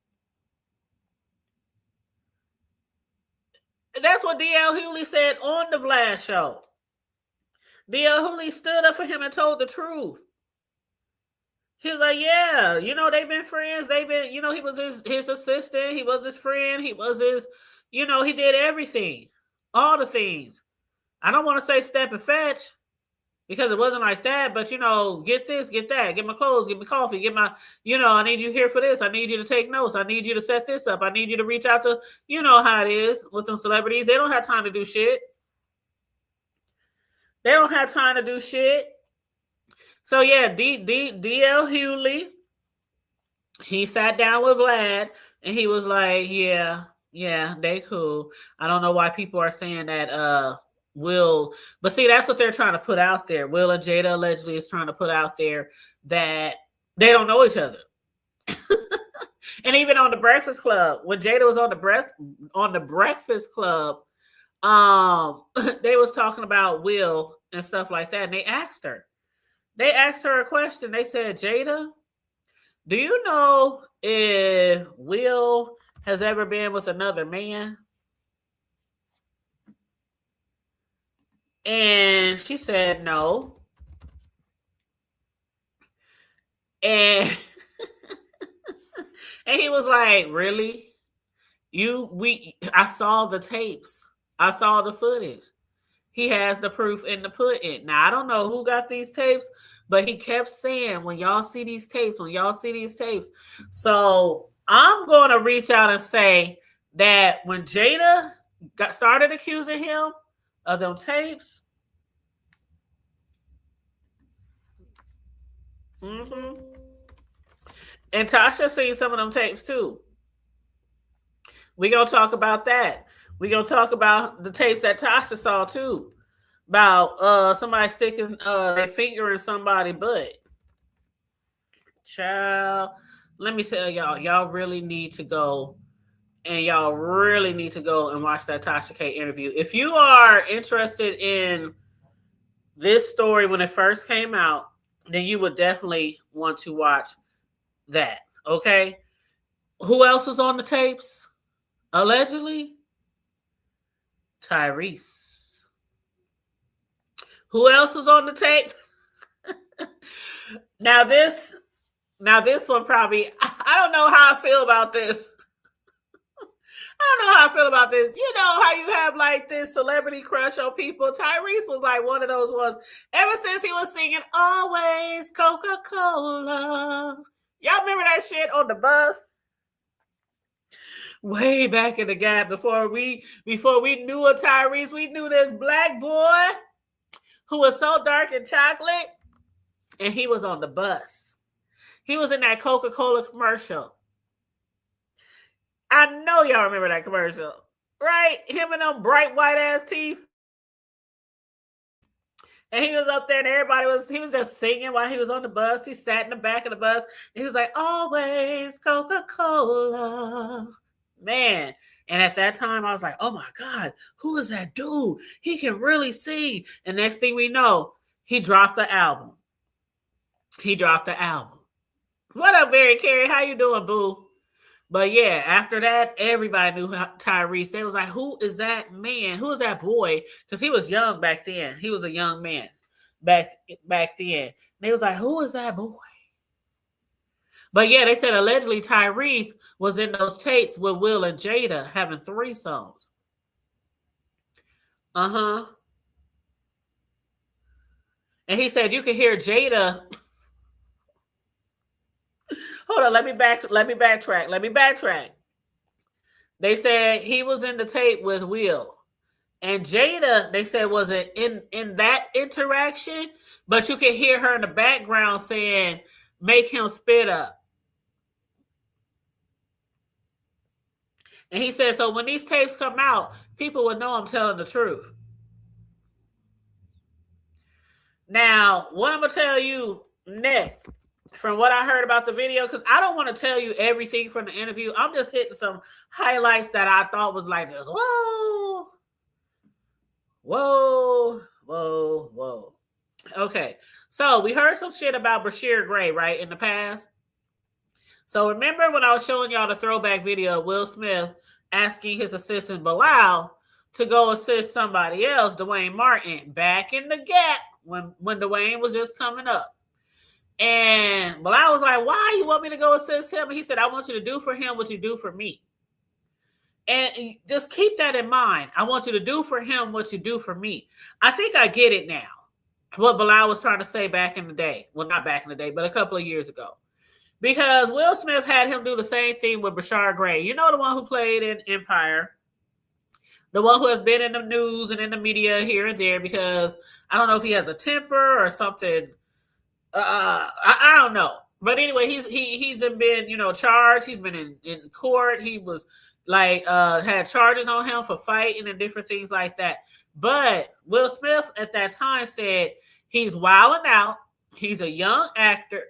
S2: That's what D.L. Hughley said on the Vlad show. D.L. Hughley stood up for him and told the truth. He was like, yeah, they've been friends. They've been, he was his assistant. He was his friend. He was his, he did everything. All the things. I don't want to say step and fetch because it wasn't like that, but, get this, get that, get my clothes, get me coffee, get my, I need you here for this. I need you to take notes. I need you to set this up. I need you to reach out to, how it is with them celebrities. They don't have time to do shit. They don't have time to do shit. So yeah, D.L. Hughley, he sat down with Vlad and he was like, yeah, they cool. I don't know why people are saying that Will, but see, that's what they're trying to put out there. Will and Jada allegedly is trying to put out there that they don't know each other. And even on the Breakfast Club, when Jada was on the Breakfast Club, they was talking about Will and stuff like that, and they asked her a question. They said, Jada, do you know if Will has ever been with another man? And she said no. And and he was like, really? I saw the tapes. I saw the footage. He has the proof in the pudding. Now, I don't know who got these tapes, but he kept saying, when y'all see these tapes. So I'm going to reach out and say that when Jada started accusing him of them tapes, and Tasha seen some of them tapes too. We're going to talk about that. We're going to talk about the tapes that Tasha saw too. About somebody sticking their finger in somebody's butt. Child, let me tell y'all really need to go and watch that Tasha K interview. If you are interested in this story when it first came out, then you would definitely want to watch that. Okay? Who else was on the tapes? Allegedly, Tyreese. Who else was on the tape? Now this one probably, I don't know how I feel about this. You know how you have like this celebrity crush on people? Tyreese was like one of those ones. Ever since he was singing Always Coca-Cola. Y'all remember that shit on the bus? Way back in the gap before we knew a Tyreese, we knew this black boy who was so dark and chocolate, and he was on the bus. He was in that Coca-Cola commercial. I know y'all remember that commercial, right? Him and them bright white ass teeth. And he was up there and he was just singing while he was on the bus. He sat in the back of the bus. And he was like, always Coca-Cola. Man. And at that time, I was like, oh my God, who is that dude? He can really sing. And next thing we know, he dropped the album. What up, Barry Carey? How you doing, boo? But yeah, after that, everybody knew Tyreese. They was like, who is that man? Who is that boy? Because he was young back then. He was a young man back then. They was like, who is that boy? But yeah, they said allegedly Tyreese was in those tapes with Will and Jada having threesomes. And he said you could hear Jada. Hold on, let me backtrack. They said he was in the tape with Will. And Jada, they said, wasn't in that interaction, but you could hear her in the background saying, make him spit up. And he said, so when these tapes come out, people would know I'm telling the truth. Now, what I'm going to tell you next, from what I heard about the video, because I don't want to tell you everything from the interview. I'm just hitting some highlights that I thought was like just, whoa. Okay, so we heard some shit about Bryshere Gray, right, in the past. So remember when I was showing y'all the throwback video of Will Smith asking his assistant Bilal to go assist somebody else, Dwayne Martin, back in the gap when Dwayne was just coming up. And Bilal was like, why you want me to go assist him? And he said, I want you to do for him what you do for me. And just keep that in mind. I want you to do for him what you do for me. I think I get it now. What Bilal was trying to say back in the day. Well, not back in the day, but a couple of years ago. Because Will Smith had him do the same thing with Bryshere Gray. You know, the one who played in Empire. The one who has been in the news and in the media here and there because I don't know if he has a temper or something. I don't know. But anyway, he's been, charged. He's been in court. He was like had charges on him for fighting and different things like that. But Will Smith at that time said he's wilding out. He's a young actor.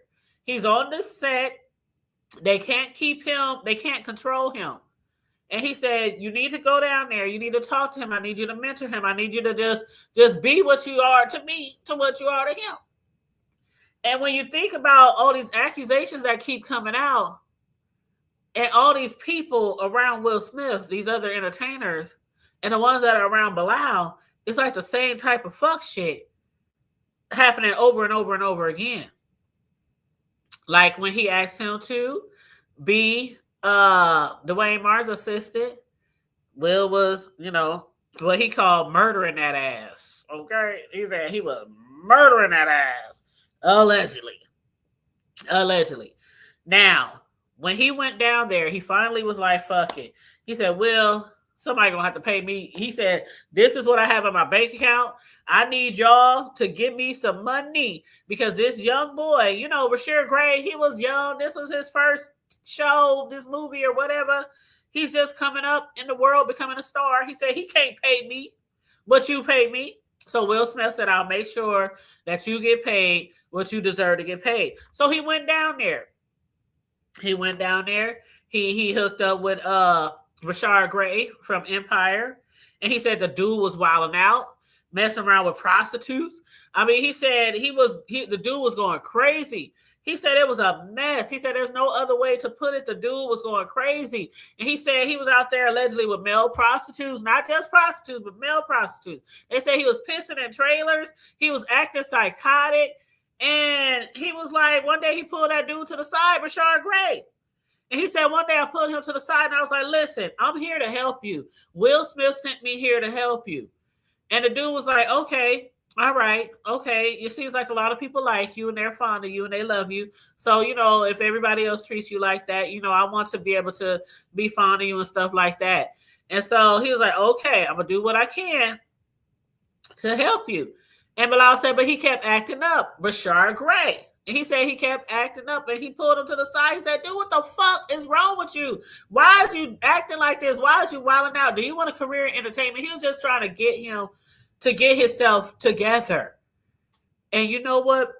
S2: He's on the set. They can't keep him. They can't control him. And he said, you need to go down there. You need to talk to him. I need you to mentor him. I need you to just be what you are to me, to what you are to him. And when you think about all these accusations that keep coming out and all these people around Will Smith, these other entertainers, and the ones that are around Bilal, it's like the same type of fuck shit happening over and over and over again. Like when he asked him to be Dwayne Martin's assistant, Will was, what he called murdering that ass. Okay? He was murdering that ass. Allegedly. Now, when he went down there, he finally was like, fuck it. He said, Will, somebody gonna have to pay me. He said, this is what I have in my bank account. I need y'all to give me some money because this young boy, Bryshere Gray, he was young. This was his first show, this movie or whatever. He's just coming up in the world, becoming a star. He said, he can't pay me what you pay me. So Will Smith said, I'll make sure that you get paid what you deserve to get paid. So he went down there. He hooked up with Bryshere Gray from Empire. And he said the dude was wilding out, messing around with prostitutes. I mean, he said the dude was going crazy. He said it was a mess. He said there's no other way to put it. The dude was going crazy. And he said he was out there allegedly with male prostitutes, not just prostitutes, but male prostitutes. They said he was pissing in trailers. He was acting psychotic. And he was like, one day he pulled that dude to the side, Bryshere Gray. And he said, one day I pulled him to the side and I was like, listen, I'm here to help you. Will Smith sent me here to help you. And the dude was like, okay. All right. Okay. It seems like a lot of people like you and they're fond of you and they love you. So, if everybody else treats you like that, I want to be able to be fond of you and stuff like that. And so he was like, okay, I'm going to do what I can to help you. And Bilal said, but he kept acting up. Bryshere Gray. And he said he kept acting up and he pulled him to the side. He said, dude, what the fuck is wrong with you? Why is you acting like this? Why is you wilding out? Do you want a career in entertainment? He was just trying to get him to get himself together. And you know what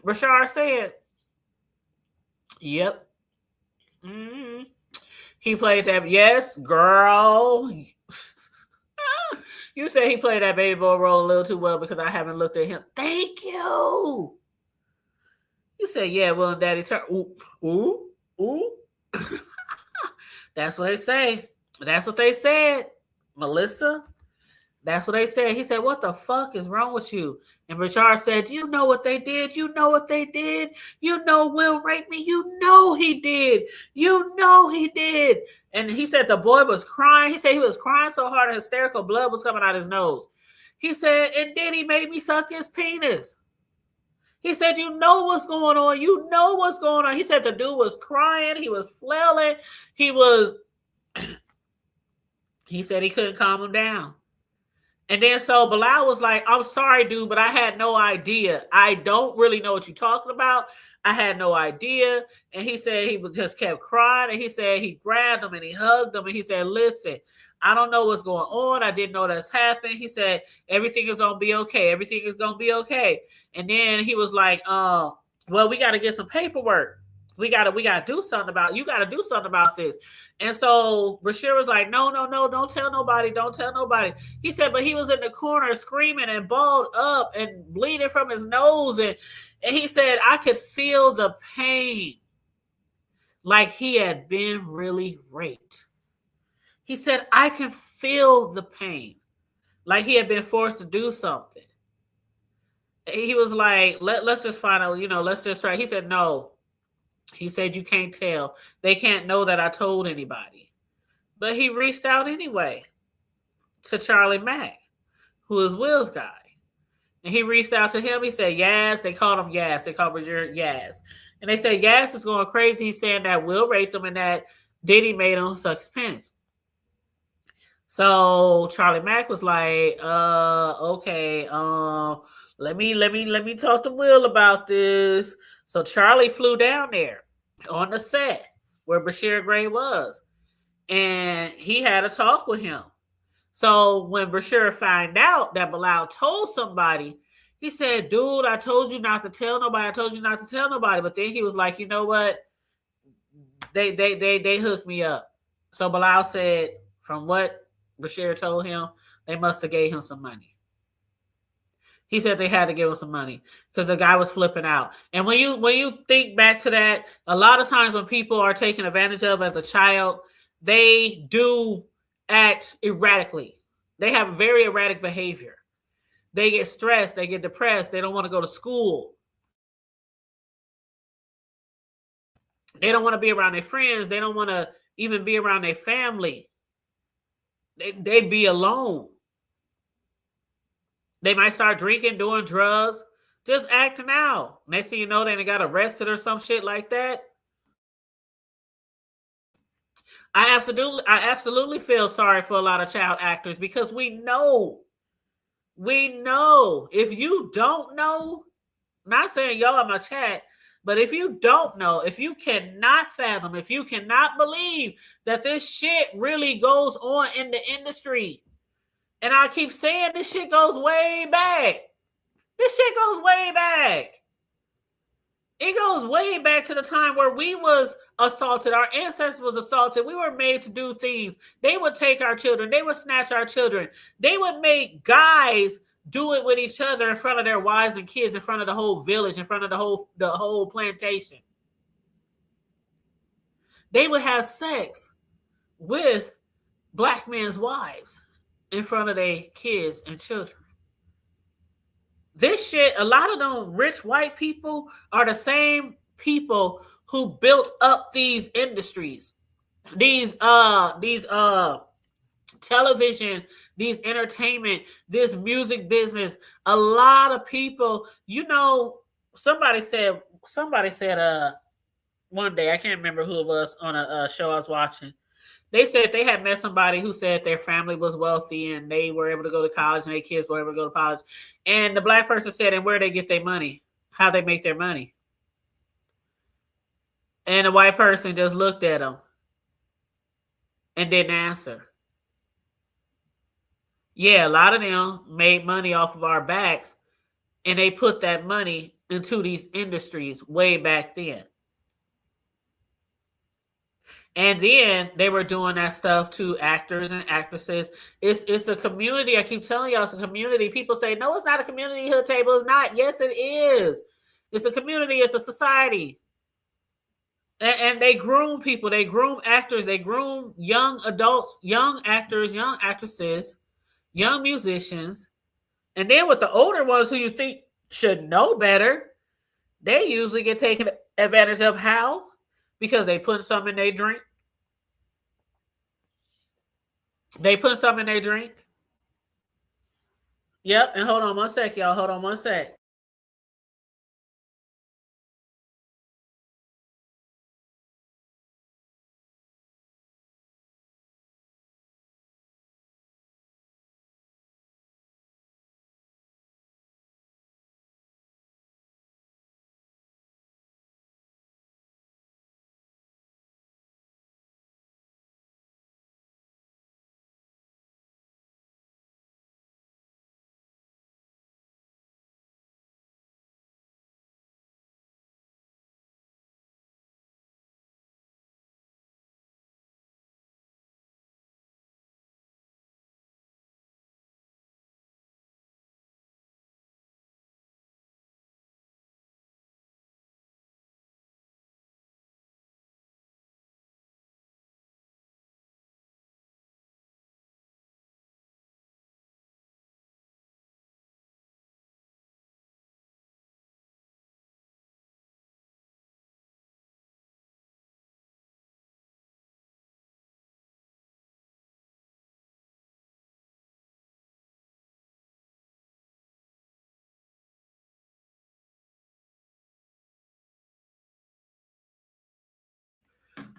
S2: Bryshere said? Yep. Mm-hmm. He played that. Yes, girl. You said he played that baby boy role a little too well because I haven't looked at him. Thank you. You said, yeah, Will and Daddy turn. Ooh, ooh, ooh. That's what they say. That's what they said, Melissa. That's what they said. He said, what the fuck is wrong with you? And Bryshere said, you know what they did? You know what they did? You know Will raped me. You know he did. You know he did. And he said the boy was crying. He said he was crying so hard and hysterical blood was coming out his nose. He said, and then he made me suck his penis. He said, you know what's going on. You know what's going on. He said the dude was crying. He was flailing. He said he couldn't calm him down. And then so Bilal was like, I'm sorry, dude, but I had no idea. I don't really know what you're talking about. I had no idea. And he said he just kept crying. And he said he grabbed him and he hugged him. And he said, listen, I don't know what's going on. I didn't know that's happened. He said, everything is going to be okay. Everything is going to be okay. And then he was like, well, we got to get some paperwork. We gotta do something about. You gotta do something about this. And so Bryshere was like, no, don't tell nobody, don't tell nobody. He said, but he was in the corner screaming and balled up and bleeding from his nose, and he said I could feel the pain, like he had been really raped. He said I can feel the pain, like he had been forced to do something. He was like, let's just find out, let's just try. He said no. He said, you can't tell. They can't know that I told anybody. But he reached out anyway to Charlie Mack, who is Will's guy. And he reached out to him. He said, Yaz. They called him Yaz. They called Bryshere Yaz. And they said, Yaz is going crazy. He's saying that Will raped him and that Diddy made him suck his penis. So Charlie Mack was like, okay, let me talk to Will about this. So Charlie flew down there on the set where Bryshere Gray was, and he had a talk with him. So when Bryshere found out that Bilal told somebody, he said, dude, I told you not to tell nobody. I told you not to tell nobody. But then he was like, you know what? They hooked me up. So Bilal said, from what Bryshere told him, they must have gave him some money. He said they had to give him some money because the guy was flipping out. And when you think back to that, a lot of times when people are taken advantage of as a child, they do act erratically. They have very erratic behavior. They get stressed. They get depressed. They don't want to go to school. They don't want to be around their friends. They don't want to even be around their family. They'd be alone. They might start drinking, doing drugs, just acting out. Next thing you know, they got arrested or some shit like that. I absolutely feel sorry for a lot of child actors because we know. If you don't know, not saying y'all in my chat, but if you don't know, if you cannot fathom, if you cannot believe that this shit really goes on in the industry, and I keep saying this shit goes way back. This shit goes way back. It goes way back to the time where we was assaulted. Our ancestors was assaulted. We were made to do things. They would take our children. They would snatch our children. They would make guys do it with each other in front of their wives and kids, in front of the whole village, in front of the whole plantation. They would have sex with black men's wives in front of their kids and children. This shit, a lot of them rich white people are the same people who built up these industries, these television, these entertainment, this music business. A lot of people, somebody said one day, I can't remember who it was on a show I was watching. They said they had met somebody who said their family was wealthy and they were able to go to college and their kids were able to go to college. And the black person said, and where they get their money, how they make their money. And the white person just looked at them and didn't answer. Yeah, a lot of them made money off of our backs And they put that money into these industries way back then. And then they were doing that stuff to actors and actresses. It's a community. I keep telling y'all, it's a community. People say, no, it's not a community. Hood Table is not. Yes, it is. It's a community. It's a society. And they groom people. They groom actors. They groom young adults, young actors, young actresses, young musicians. And then with the older ones who you think should know better, they usually get taken advantage of. How? Because they put something in their drink. They put something in their drink. Yep. And hold on one sec, y'all. Hold on one sec.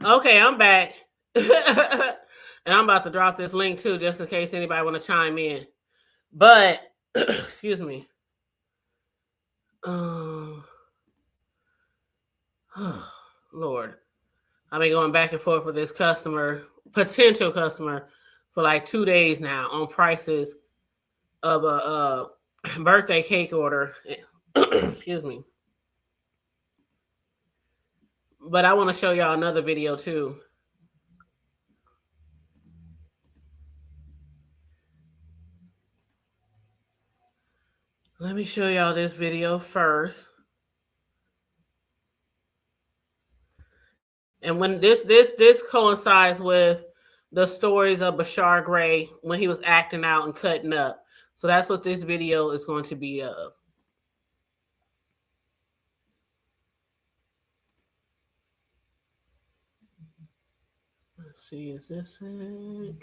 S2: Okay, I'm back. And I'm about to drop this link too, just in case anybody want to chime in. But, excuse me. Lord. I've been going back and forth with this potential customer, for like 2 days now on prices of a birthday cake order. Excuse me. But I want to show y'all another video too. Let me show y'all this video first. And when this coincides with the stories of Bryshere Gray when he was acting out and cutting up. So that's what this video is going to be of. Let's see, is this it?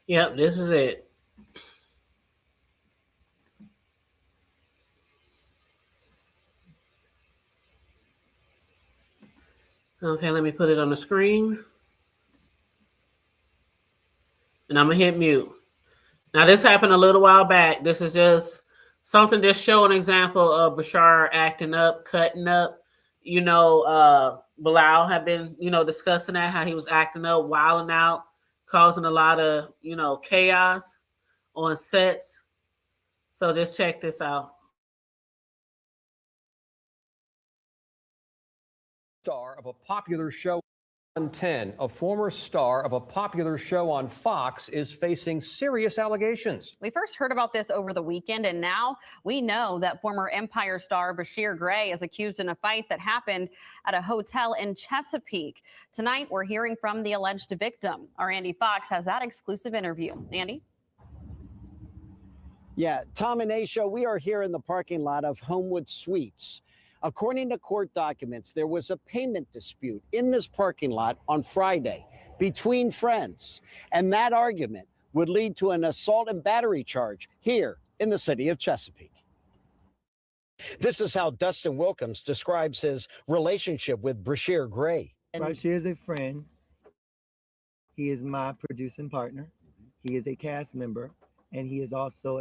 S2: Yep, this is it. Okay, let me put it on the screen. And I'm going to hit mute. Now, this happened a little while back. This is just something to show an example of Bryshere acting up, cutting up. You know, Bilal had been, discussing that, how he was acting up, wilding out, causing a lot of, chaos on sets. So just check this out.
S6: Star of a popular show on 10, a former star of a popular show on Fox is facing serious allegations.
S7: We first heard about this over the weekend, and now we know that former Empire star Bryshere Gray is accused in a fight that happened at a hotel in Chesapeake. Tonight, we're hearing from the alleged victim. Our Andy Fox has that exclusive interview. Andy?
S8: Yeah, Tom and Aisha, we are here in the parking lot of Homewood Suites. According to court documents, there was a payment dispute in this parking lot on Friday between friends, and that argument would lead to an assault and battery charge here in the city of Chesapeake. This is how Dustin Wilkins describes his relationship with Bryshere Gray.
S9: Bryshere is a friend. He is my producing partner. He is a cast member. And he is also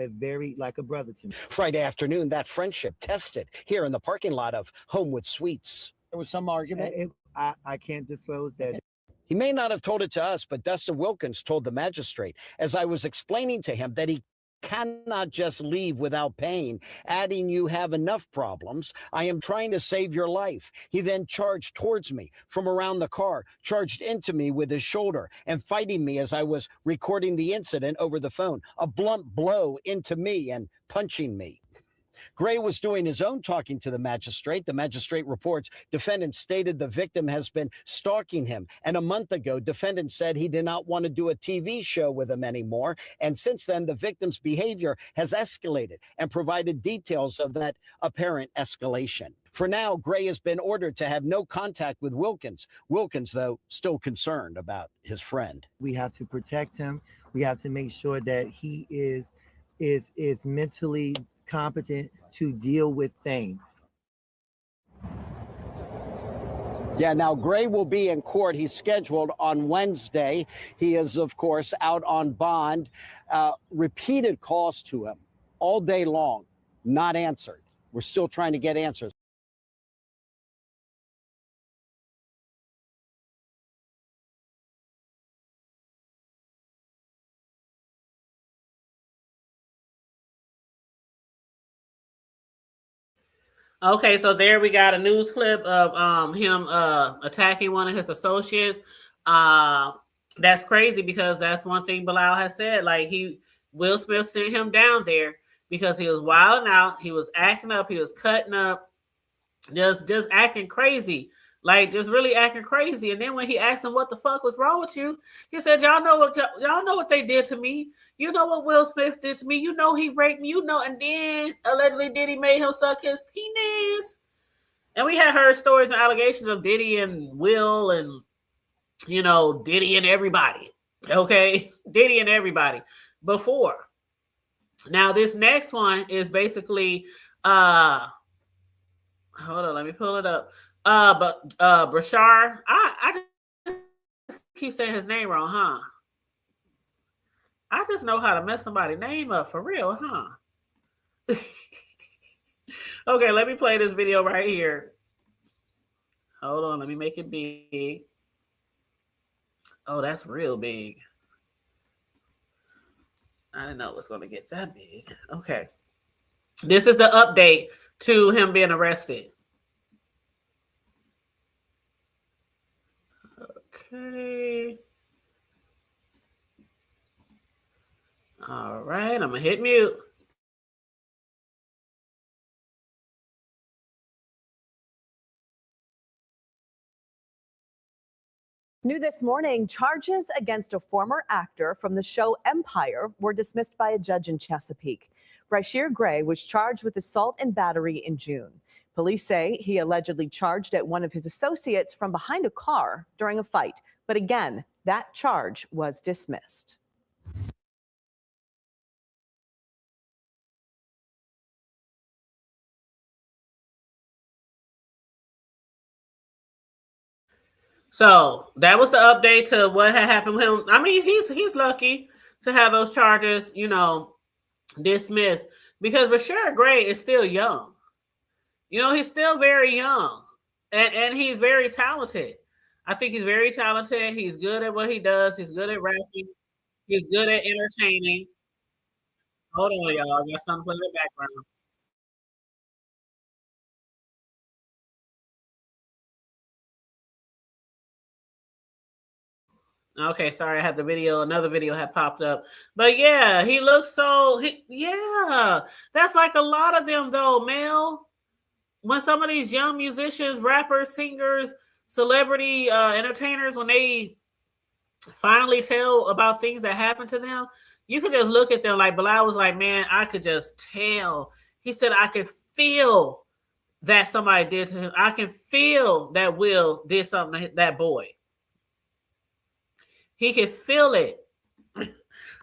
S9: like a brother to me.
S8: Friday afternoon, that friendship tested here in the parking lot of Homewood Suites. There was some argument.
S9: I can't disclose that.
S8: He may not have told it to us, but Dustin Wilkins told the magistrate, as I was explaining to him that he cannot just leave without paying, adding, "You have enough problems. I am trying to save your life." He then charged towards me from around the car, charged into me with his shoulder, and fighting me as I was recording the incident over the phone. A blunt blow into me and punching me. Gray was doing his own talking to the magistrate. The magistrate reports defendant stated the victim has been stalking him. And a month ago, defendant said he did not want to do a TV show with him anymore. And since then, the victim's behavior has escalated and provided details of that apparent escalation. For now, Gray has been ordered to have no contact with Wilkins. Wilkins, though, still concerned about his friend.
S9: We have to protect him. We have to make sure that he is mentally competent to deal with things.
S8: Yeah, now Gray will be in court. He's scheduled on Wednesday. He is, of course, out on bond. Repeated calls to him all day long, not answered. We're still trying to get answers.
S2: Okay, so there we got a news clip of him attacking one of his associates. That's crazy because that's one thing Bilal has said. Like Will Smith sent him down there because he was wilding out, he was acting up, he was cutting up, just acting crazy. Like just really acting crazy. And then when he asked him what the fuck was wrong with you, he said, y'all know what they did to me. You know what Will Smith did to me. You know he raped me. You know, and then allegedly Diddy made him suck his penis. And we had heard stories and allegations of Diddy and Will and Diddy and everybody. Okay, Diddy and everybody before. Now this next one is basically hold on, let me pull it up. But Bryshere, I just keep saying his name wrong, huh? I just know how to mess somebody's name up for real, huh? Okay, let me play this video right here. Hold on, let me make it big. Oh, that's real big. I didn't know it was going to get that big. Okay. This is the update to him being arrested. Okay. All right, I'm gonna hit mute.
S10: New this morning, charges against a former actor from the show Empire were dismissed by a judge in Chesapeake. Bryshere Gray was charged with assault and battery in June. Police say he allegedly charged at one of his associates from behind a car during a fight. But again, that charge was dismissed.
S2: So that was the update to what had happened with him. I mean, he's lucky to have those charges, dismissed because Bryshere Gray is still young. He's still very young and he's very talented. I think he's very talented. He's good at what he does. He's good at rapping. He's good at entertaining. Hold on, y'all. I got something in the background. Okay, sorry, I had the video. Another video had popped up. But yeah, he looks yeah. That's like a lot of them though, Mel. When some of these young musicians, rappers, singers, celebrity entertainers, when they finally tell about things that happened to them, you can just look at them. Like Bilal was like, man, I could just tell. He said, I could feel that somebody did to him. I can feel that Will did something to that boy. He could feel it.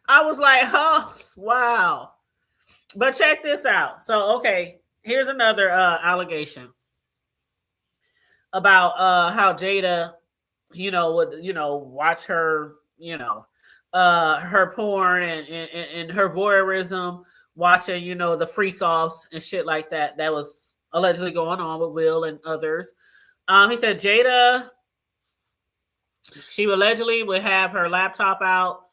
S2: I was like, oh, wow. But check this out. So, okay, here's another allegation about how Jada, would, watch her, her porn and her voyeurism, watching, the freak offs and shit like that. That was allegedly going on with Will and others. He said Jada She allegedly would have her laptop out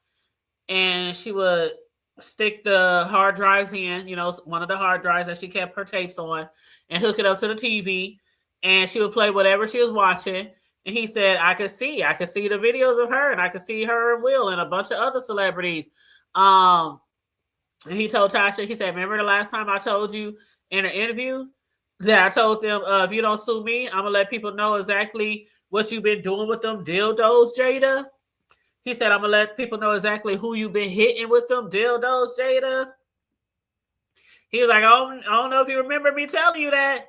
S2: and she would stick the hard drives in, one of the hard drives that she kept her tapes on, and hook it up to the TV, and she would play whatever she was watching. And he said, I could see the videos of her, and I could see her and Will and a bunch of other celebrities. And he told Tasha, he said, remember the last time I told you in an interview that I told them, if you don't sue me, I'm gonna let people know exactly what you've been doing with them dildos, Jada. He said, I'm going to let people know exactly who you've been hitting with them dildos, Jada. He was like, I don't know if you remember me telling you that.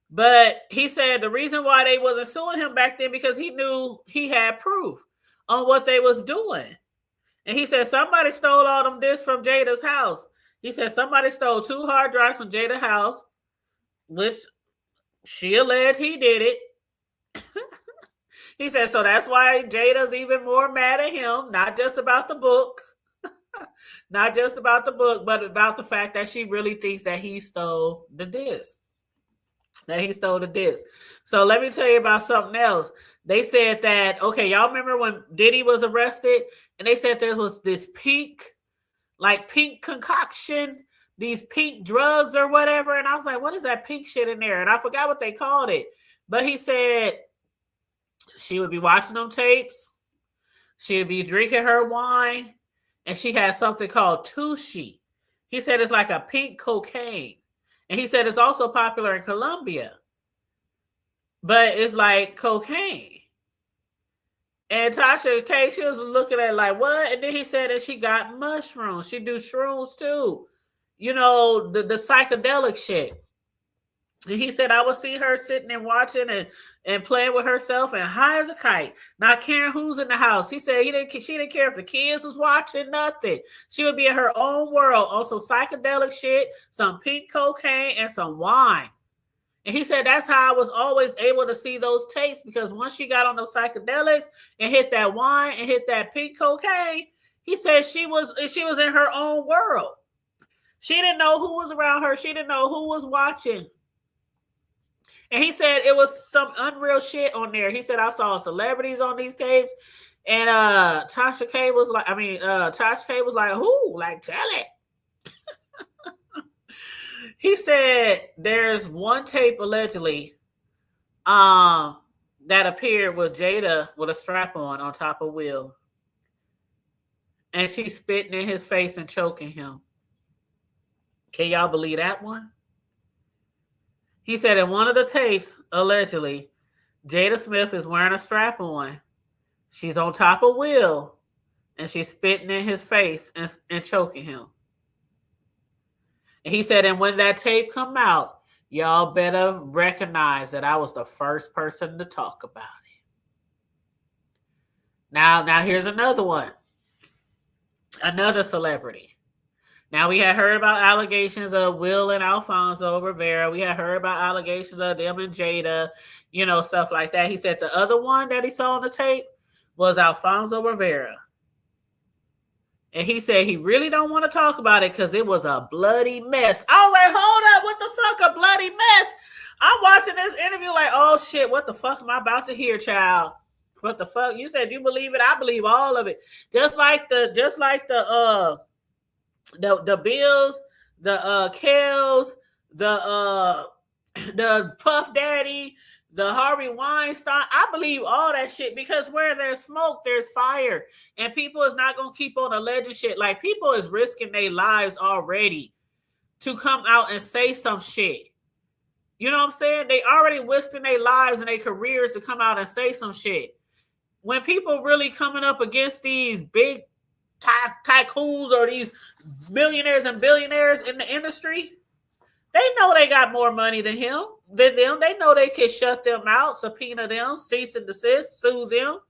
S2: But he said the reason why they wasn't suing him back then because he knew he had proof on what they was doing. And he said somebody stole all them discs from Jada's house. He said somebody stole 2 hard drives from Jada's house, which she alleged he did it. He said, so that's why Jada's even more mad at him, not just about the book, but about the fact that she really thinks that he stole the disc. So let me tell you about something else. They said that, okay, y'all remember when Diddy was arrested and they said there was this pink concoction, these pink drugs or whatever. And I was like, what is that pink shit in there? And I forgot what they called it. But he said, she would be watching them tapes. She would be drinking her wine. And she had something called Tushy. He said it's like a pink cocaine. And he said it's also popular in Colombia. But it's like cocaine. And Tasha K, she was looking at it like, what? And then he said that she got mushrooms. She do shrooms too. The psychedelic shit. He said, I would see her sitting and watching and playing with herself and high as a kite, not caring who's in the house. He said she didn't care if the kids was watching, nothing. She would be in her own world on some psychedelic shit, some pink cocaine, and some wine. And he said that's how I was always able to see those tapes, because once she got on those psychedelics and hit that wine and hit that pink cocaine, he said she was in her own world. She didn't know who was around her. She didn't know who was watching. And he said it was some unreal shit on there. He said, I saw celebrities on these tapes. And Tasha K was like, who? Like, tell it. He said there's one tape allegedly that appeared with Jada with a strap-on on top of Will. And she's spitting in his face and choking him. Can y'all believe that one? He said in one of the tapes, allegedly, Jada Smith is wearing a strap-on. She's on top of Will, and she's spitting in his face and choking him. And he said, and when that tape come out, y'all better recognize that I was the first person to talk about it. Now here's another one. Another celebrity. Now, we had heard about allegations of Will and Alfonso Rivera. We had heard about allegations of them and Jada, stuff like that. He said the other one that he saw on the tape was Alfonso Rivera. And he said he really don't want to talk about it because it was a bloody mess. I was like, hold up, what the fuck, a bloody mess? I'm watching this interview like, oh shit, what the fuck am I about to hear, child? What the fuck? You said you believe it, I believe all of it. Just like the Bills, the Kells, the Puff Daddy, the Harvey Weinstein. I believe all that shit because where there's smoke, there's fire. And people is not going to keep on alleging shit. Like, people is risking their lives already to come out and say some shit. You know what I'm saying? They already risking their lives and their careers to come out and say some shit. When people really coming up against these big tycoons or these millionaires and billionaires in the industry, they know they got more money than them. They know they can shut them out, subpoena them, cease and desist, sue them.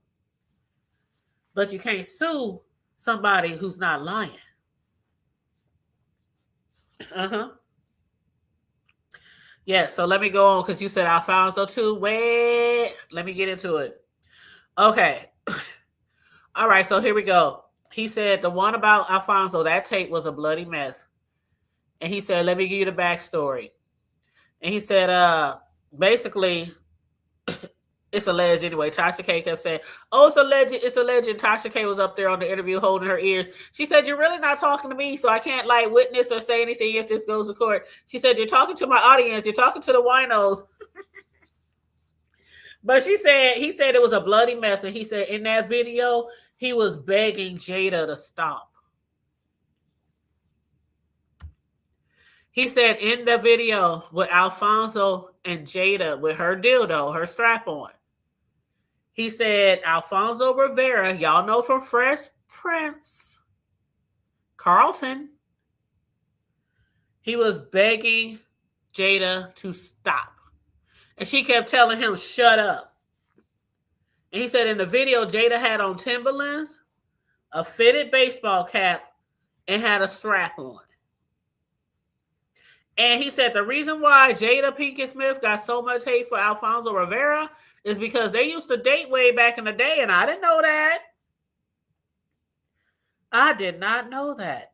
S2: But you can't sue somebody who's not lying. Yeah, so let me go on because you said Alfonso too. Wait, let me get into it. Okay. All right, so here we go. He said the one about Alfonso, that tape was a bloody mess. And he said, let me give you the backstory. And he said, basically, It's alleged anyway. Tasha K kept saying, oh, it's alleged. It's alleged. Tasha K was up there on the interview holding her ears. She said, you're really not talking to me, so I can't like witness or say anything if this goes to court. She said, you're talking to my audience. You're talking to the winos. But he said it was a bloody mess. And he said in that video, he was begging Jada to stop. He said in the video with Alfonso and Jada with her dildo, her strap-on, he said Alfonso Rivera, y'all know from Fresh Prince, Carlton, he was begging Jada to stop. And she kept telling him, shut up. And he said in the video, Jada had on Timberlands, a fitted baseball cap, and had a strap on. And he said the reason why Jada Pinkett Smith got so much hate for Alfonso Rivera is because they used to date way back in the day, and I didn't know that. I did not know that.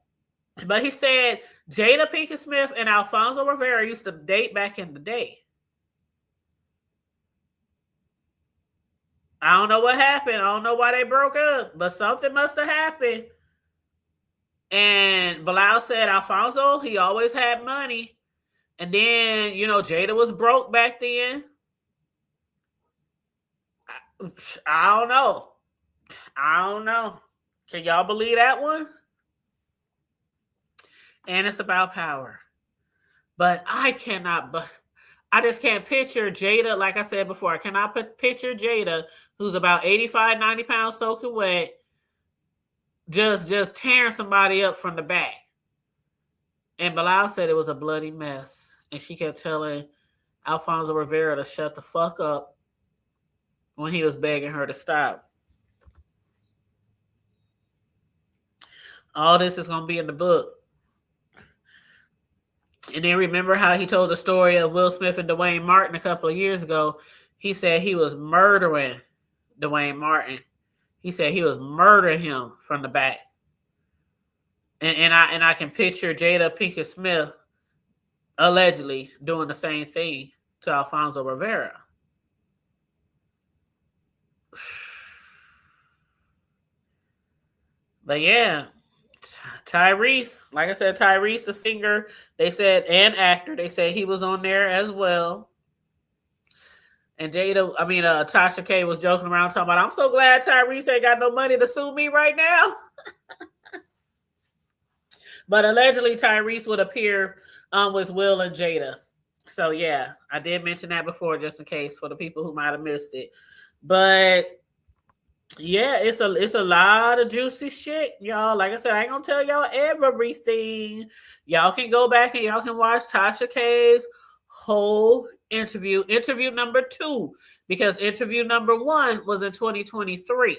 S2: But he said Jada Pinkett Smith and Alfonso Rivera used to date back in the day. I don't know what happened. I don't know why they broke up, but something must have happened. And Bilal said Alfonso, he always had money. And then, you know, Jada was broke back then. I don't know. I don't know. Can y'all believe that one? And it's about power. But I just can't picture Jada, like I said before, I cannot picture Jada, who's about 85, 90 pounds soaking wet, just tearing somebody up from the back. And Bilal said it was a bloody mess. And she kept telling Alfonso Rivera to shut the fuck up when he was begging her to stop. All this is going to be in the book. And then remember how he told the story of Will Smith and Dwayne Martin a couple of years ago. He said he was murdering Dwayne Martin. He said he was murdering him from the back. And I can picture Jada Pinkett Smith allegedly doing the same thing to Alfonso Rivera. But yeah, Tyreese, like I said, Tyreese, the singer, they said, and actor, they said he was on there as well. And Tasha K was joking around talking about, I'm so glad Tyreese ain't got no money to sue me right now. But allegedly Tyreese would appear with Will and Jada. So yeah, I did mention that before just in case for the people who might have missed it. But yeah, it's a lot of juicy shit, y'all. Like I said, I ain't gonna tell y'all everything. Y'all can go back and y'all can watch Tasha K's whole interview number 2, because interview number 1 was in 2023.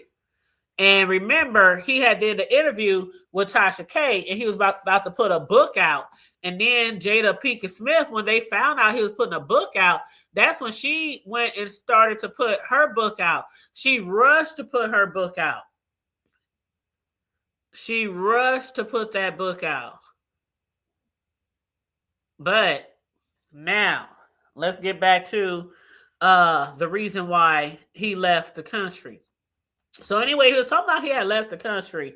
S2: And remember, he had did the interview with Tasha K, and he was about to put a book out. And then Jada Pinkett Smith, when they found out he was putting a book out, that's when she went and started to put her book out. She rushed to put her book out. She rushed to put that book out. But now, let's get back to the reason why he left the country. So anyway, he was talking about he had left the country,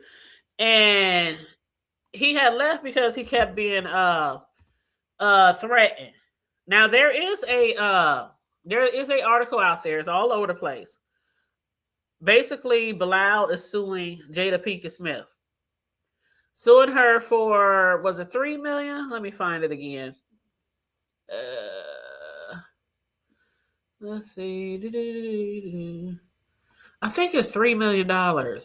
S2: and he had left because he kept being threatened. Now there is a article out there. It's all over the place. Basically, Bilal is suing Jada Pinkett Smith, suing her for, was it $3 million? Let me find it again. Let's see. I think it's $3 million. I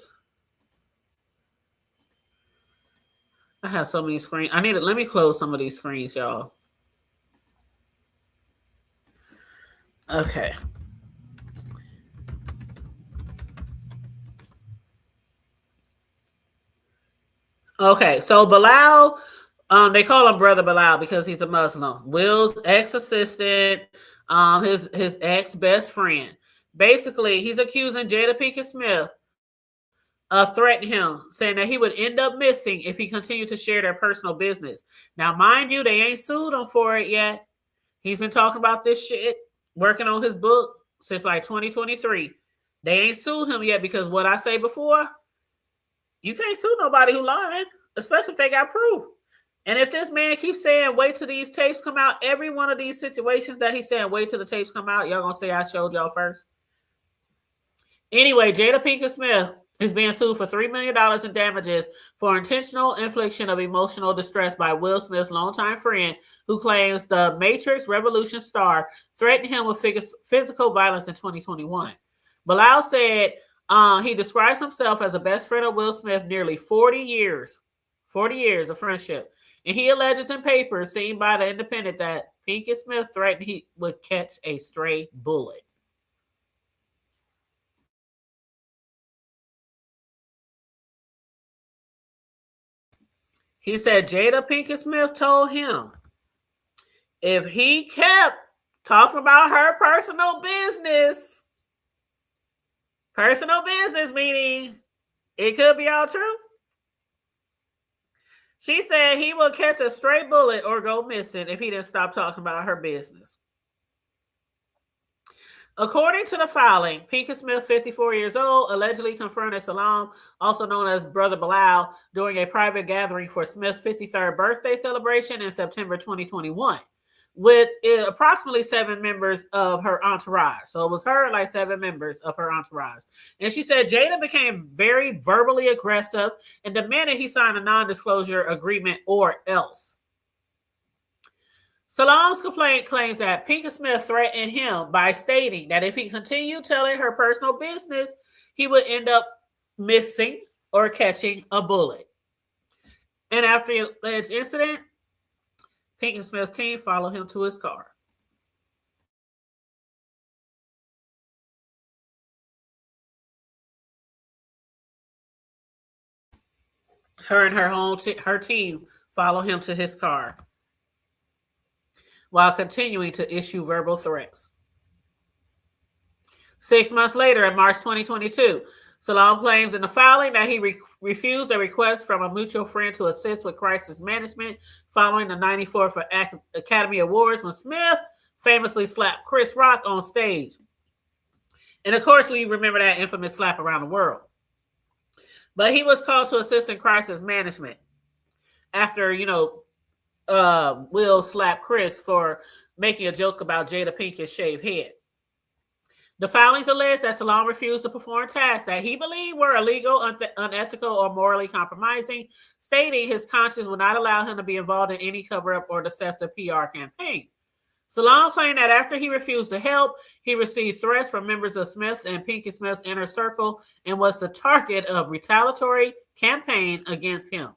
S2: have so many screens. Let me close some of these screens, y'all. Okay. Okay, so Bilal, they call him Brother Bilal because he's a Muslim. Will's ex-assistant, his ex-best friend. Basically, he's accusing Jada Pinkett Smith of threatening him, saying that he would end up missing if he continued to share their personal business. Now, mind you, they ain't sued him for it yet. He's been talking about this shit, working on his book, since like 2023. They ain't sued him yet because what I say before, you can't sue nobody who lying, especially if they got proof. And if this man keeps saying, wait till these tapes come out, every one of these situations that he's saying, wait till the tapes come out, y'all gonna say I showed y'all first. Anyway, Jada Pinkett Smith is being sued for $3 million in damages for intentional infliction of emotional distress by Will Smith's longtime friend, who claims the Matrix Revolution star threatened him with physical violence in 2021. Bilal said he describes himself as a best friend of Will Smith nearly 40 years of friendship. And he alleges in papers seen by The Independent that Pinkett Smith threatened he would catch a stray bullet. He said Jada Pinkett Smith told him if he kept talking about her personal business meaning it could be all true. She said he will catch a stray bullet or go missing if he didn't stop talking about her business. According to the filing, Pinkett Smith, 54 years old, allegedly confronted Salam, also known as Brother Bilal, during a private gathering for Smith's 53rd birthday celebration in September 2021, with approximately 7 members of her entourage. So it was her, like 7 members of her entourage. And she said Jada became very verbally aggressive and demanded he sign a non-disclosure agreement or else. Salam's complaint claims that Pinkett Smith threatened him by stating that if he continued telling her personal business, he would end up missing or catching a bullet. And after the alleged incident, Pinkett Smith's team followed him to his car. Her and her team followed him to his car while continuing to issue verbal threats. 6 months later, in March 2022, Salam claims in the filing that he refused a request from a mutual friend to assist with crisis management following the 94th Academy Awards when Smith famously slapped Chris Rock on stage. And of course, we remember that infamous slap around the world. But he was called to assist in crisis management after, Will slapped Chris for making a joke about Jada Pinkett's shaved head. The filings allege that Salam refused to perform tasks that he believed were illegal, unethical, or morally compromising, stating his conscience would not allow him to be involved in any cover-up or deceptive PR campaign. Salam claimed that after he refused to help, he received threats from members of Smith and Pinkett Smith's inner circle and was the target of retaliatory campaign against him.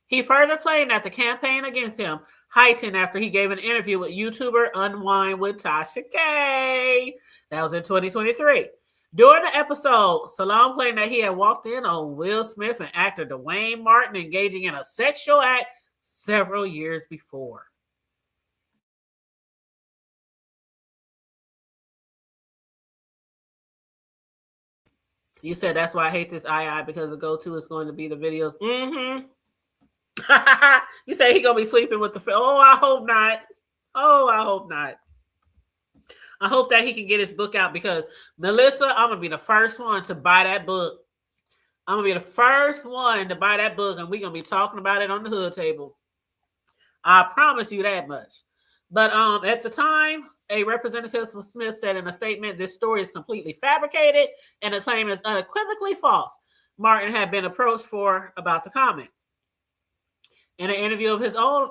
S2: He further claimed that the campaign against him heightened after he gave an interview with YouTuber Unwind with Tasha K. That was in 2023. During the episode, Salam claimed that he had walked in on Will Smith and actor Dwayne Martin engaging in a sexual act several years before. You said that's why I hate this II because the go-to is going to be the videos. Mm-hmm. You say he gonna be sleeping with the film. Oh, I hope not. I hope that he can get his book out because Melissa, I'm gonna be the first one to buy that book. I'm gonna be the first one to buy that book, and we're gonna be talking about it on the hood table. I promise you that much. But at the time, a representative from Smith said in a statement, this story is completely fabricated and the claim is unequivocally false. Martin had been approached about the comment. In an interview of his own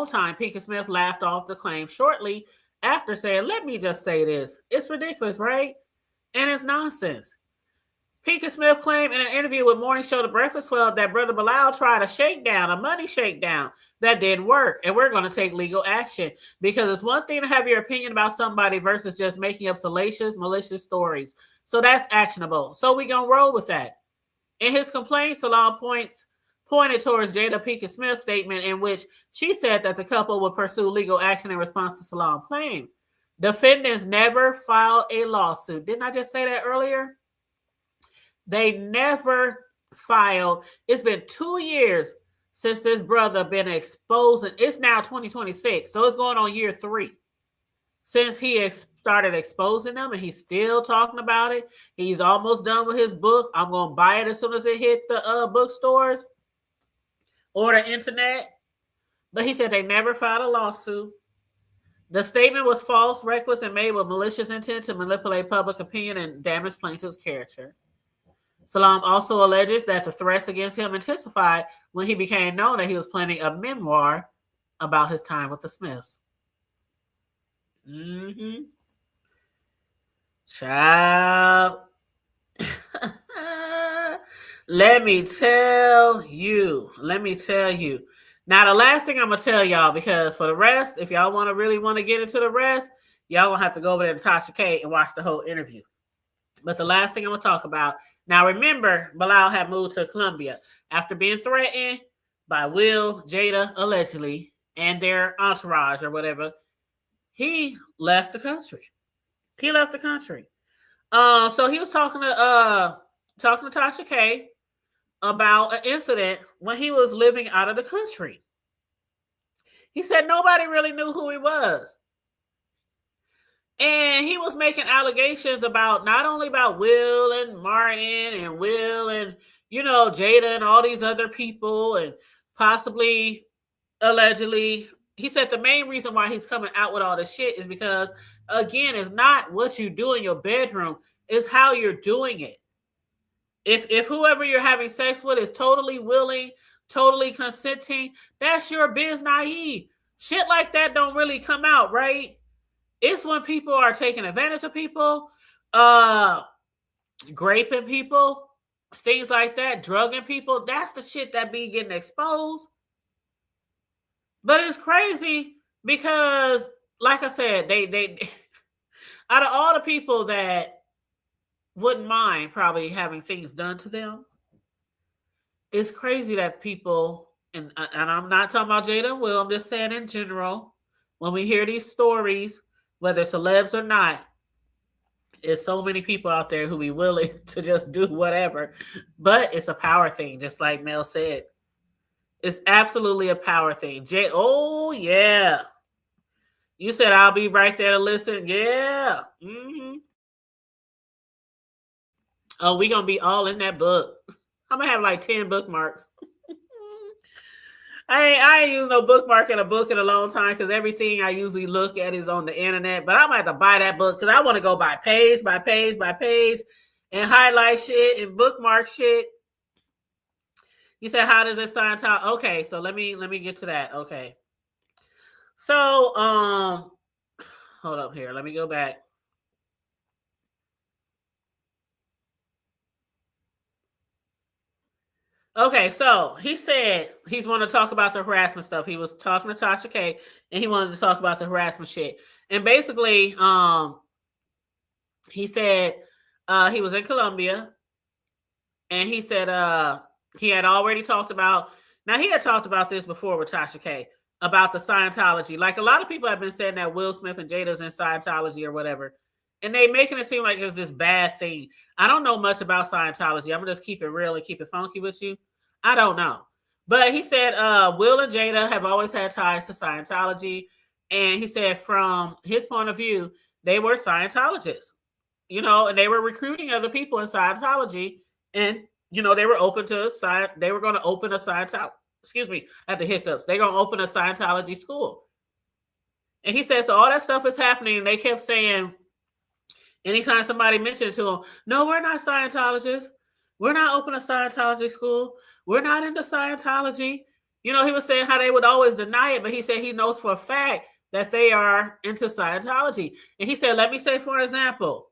S2: time, Pinkett Smith laughed off the claim shortly after saying, let me just say this. It's ridiculous, right? And it's nonsense. Pinkett Smith claimed in an interview with Morning Show The Breakfast Club that Brother Bilal tried a money shakedown that didn't work. And we're going to take legal action because it's one thing to have your opinion about somebody versus just making up salacious, malicious stories. So that's actionable. So we're going to roll with that. In his complaint, Salam pointed towards Jada Pinkett Smith's statement in which she said that the couple would pursue legal action in response to Salam's claim. Defendants never filed a lawsuit. Didn't I just say that earlier? They never filed. It's been 2 years since this brother been exposed. It's now 2026, so it's going on year 3. since he started exposing them, and he's still talking about it. He's almost done with his book. I'm going to buy it as soon as it hit the bookstores or the internet. But he said they never filed a lawsuit. The statement was false, reckless, and made with malicious intent to manipulate public opinion and damage plaintiff's character. Salam also alleges that the threats against him intensified when he became known that he was planning a memoir about his time with the Smiths. Child. Let me tell you. Now, the last thing I'm going to tell y'all, because for the rest, if y'all really want to get into the rest, y'all going to have to go over there to Tasha K and watch the whole interview. But the last thing I'm going to talk about, now remember, Bilal had moved to Colombia after being threatened by Will, Jada, allegedly, and their entourage or whatever. He left the country. So he was talking to Tasha K about an incident when he was living out of the country. He said nobody really knew who he was. And he was making allegations about not only about Will and Martin and Will and, Jada and all these other people and possibly, allegedly. He said the main reason why he's coming out with all this shit is because, again, it's not what you do in your bedroom, it's how you're doing it. If whoever you're having sex with is totally willing, totally consenting, that's your biz naive. Shit like that don't really come out, right? It's when people are taking advantage of people, raping people, things like that, drugging people. That's the shit that be getting exposed. But it's crazy because, like I said, they out of all the people that wouldn't mind probably having things done to them, it's crazy that people, and I'm not talking about Jada and Will, I'm just saying in general, when we hear these stories, whether celebs or not, there's so many people out there who be willing to just do whatever. But it's a power thing, just like Mel said. It's absolutely a power thing. Oh, yeah. You said I'll be right there to listen. Yeah. Oh, we're going to be all in that book. I'm going to have like 10 bookmarks. I ain't used no bookmark in a book in a long time because everything I usually look at is on the internet. But I'm going to have to buy that book because I want to go by page by page by page and highlight shit and bookmark shit. You said, how does it sign top? Okay, so let me get to that. Okay. So, hold up here. Let me go back. Okay, so he said he's want to talk about the harassment stuff. He was talking to Tasha K, and he wanted to talk about the harassment shit. And basically, he said he was in Colombia, and he said he had already talked about. Now he had talked about this before with Tasha K about the Scientology. Like a lot of people have been saying that Will Smith and Jada's in Scientology or whatever, and they making it seem like it's this bad thing. I don't know much about Scientology. I'm gonna just keep it real and keep it funky with you. I don't know. But he said Will and Jada have always had ties to Scientology. And he said from his point of view, they were Scientologists, and they were recruiting other people in Scientology. And, they were open to they were going to open a Scientology, excuse me, at the hiccups. They're going to open a Scientology school. And he said, so all that stuff is happening. And they kept saying, anytime somebody mentioned to him, no, we're not Scientologists. We're not opening a Scientology school. We're not into Scientology. He was saying how they would always deny it, but he said he knows for a fact that they are into Scientology. And he said, let me say, for example,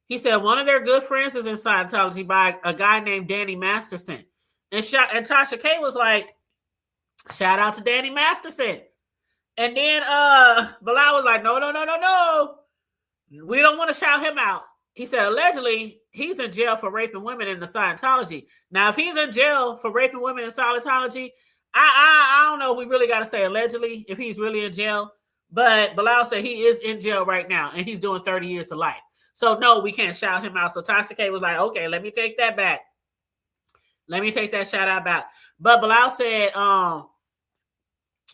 S2: he said one of their good friends is in Scientology by a guy named Danny Masterson. And Tasha K was like, shout out to Danny Masterson. And then Bilal was like, no. We don't want to shout him out. He said, allegedly, he's in jail for raping women in the Scientology. Now, if he's in jail for raping women in Scientology, I don't know if we really got to say allegedly if he's really in jail. But Bilal said he is in jail right now, and he's doing 30 years to life. So, no, we can't shout him out. So, Tasha K was like, okay, let me take that back. Let me take that shout out back. But Bilal said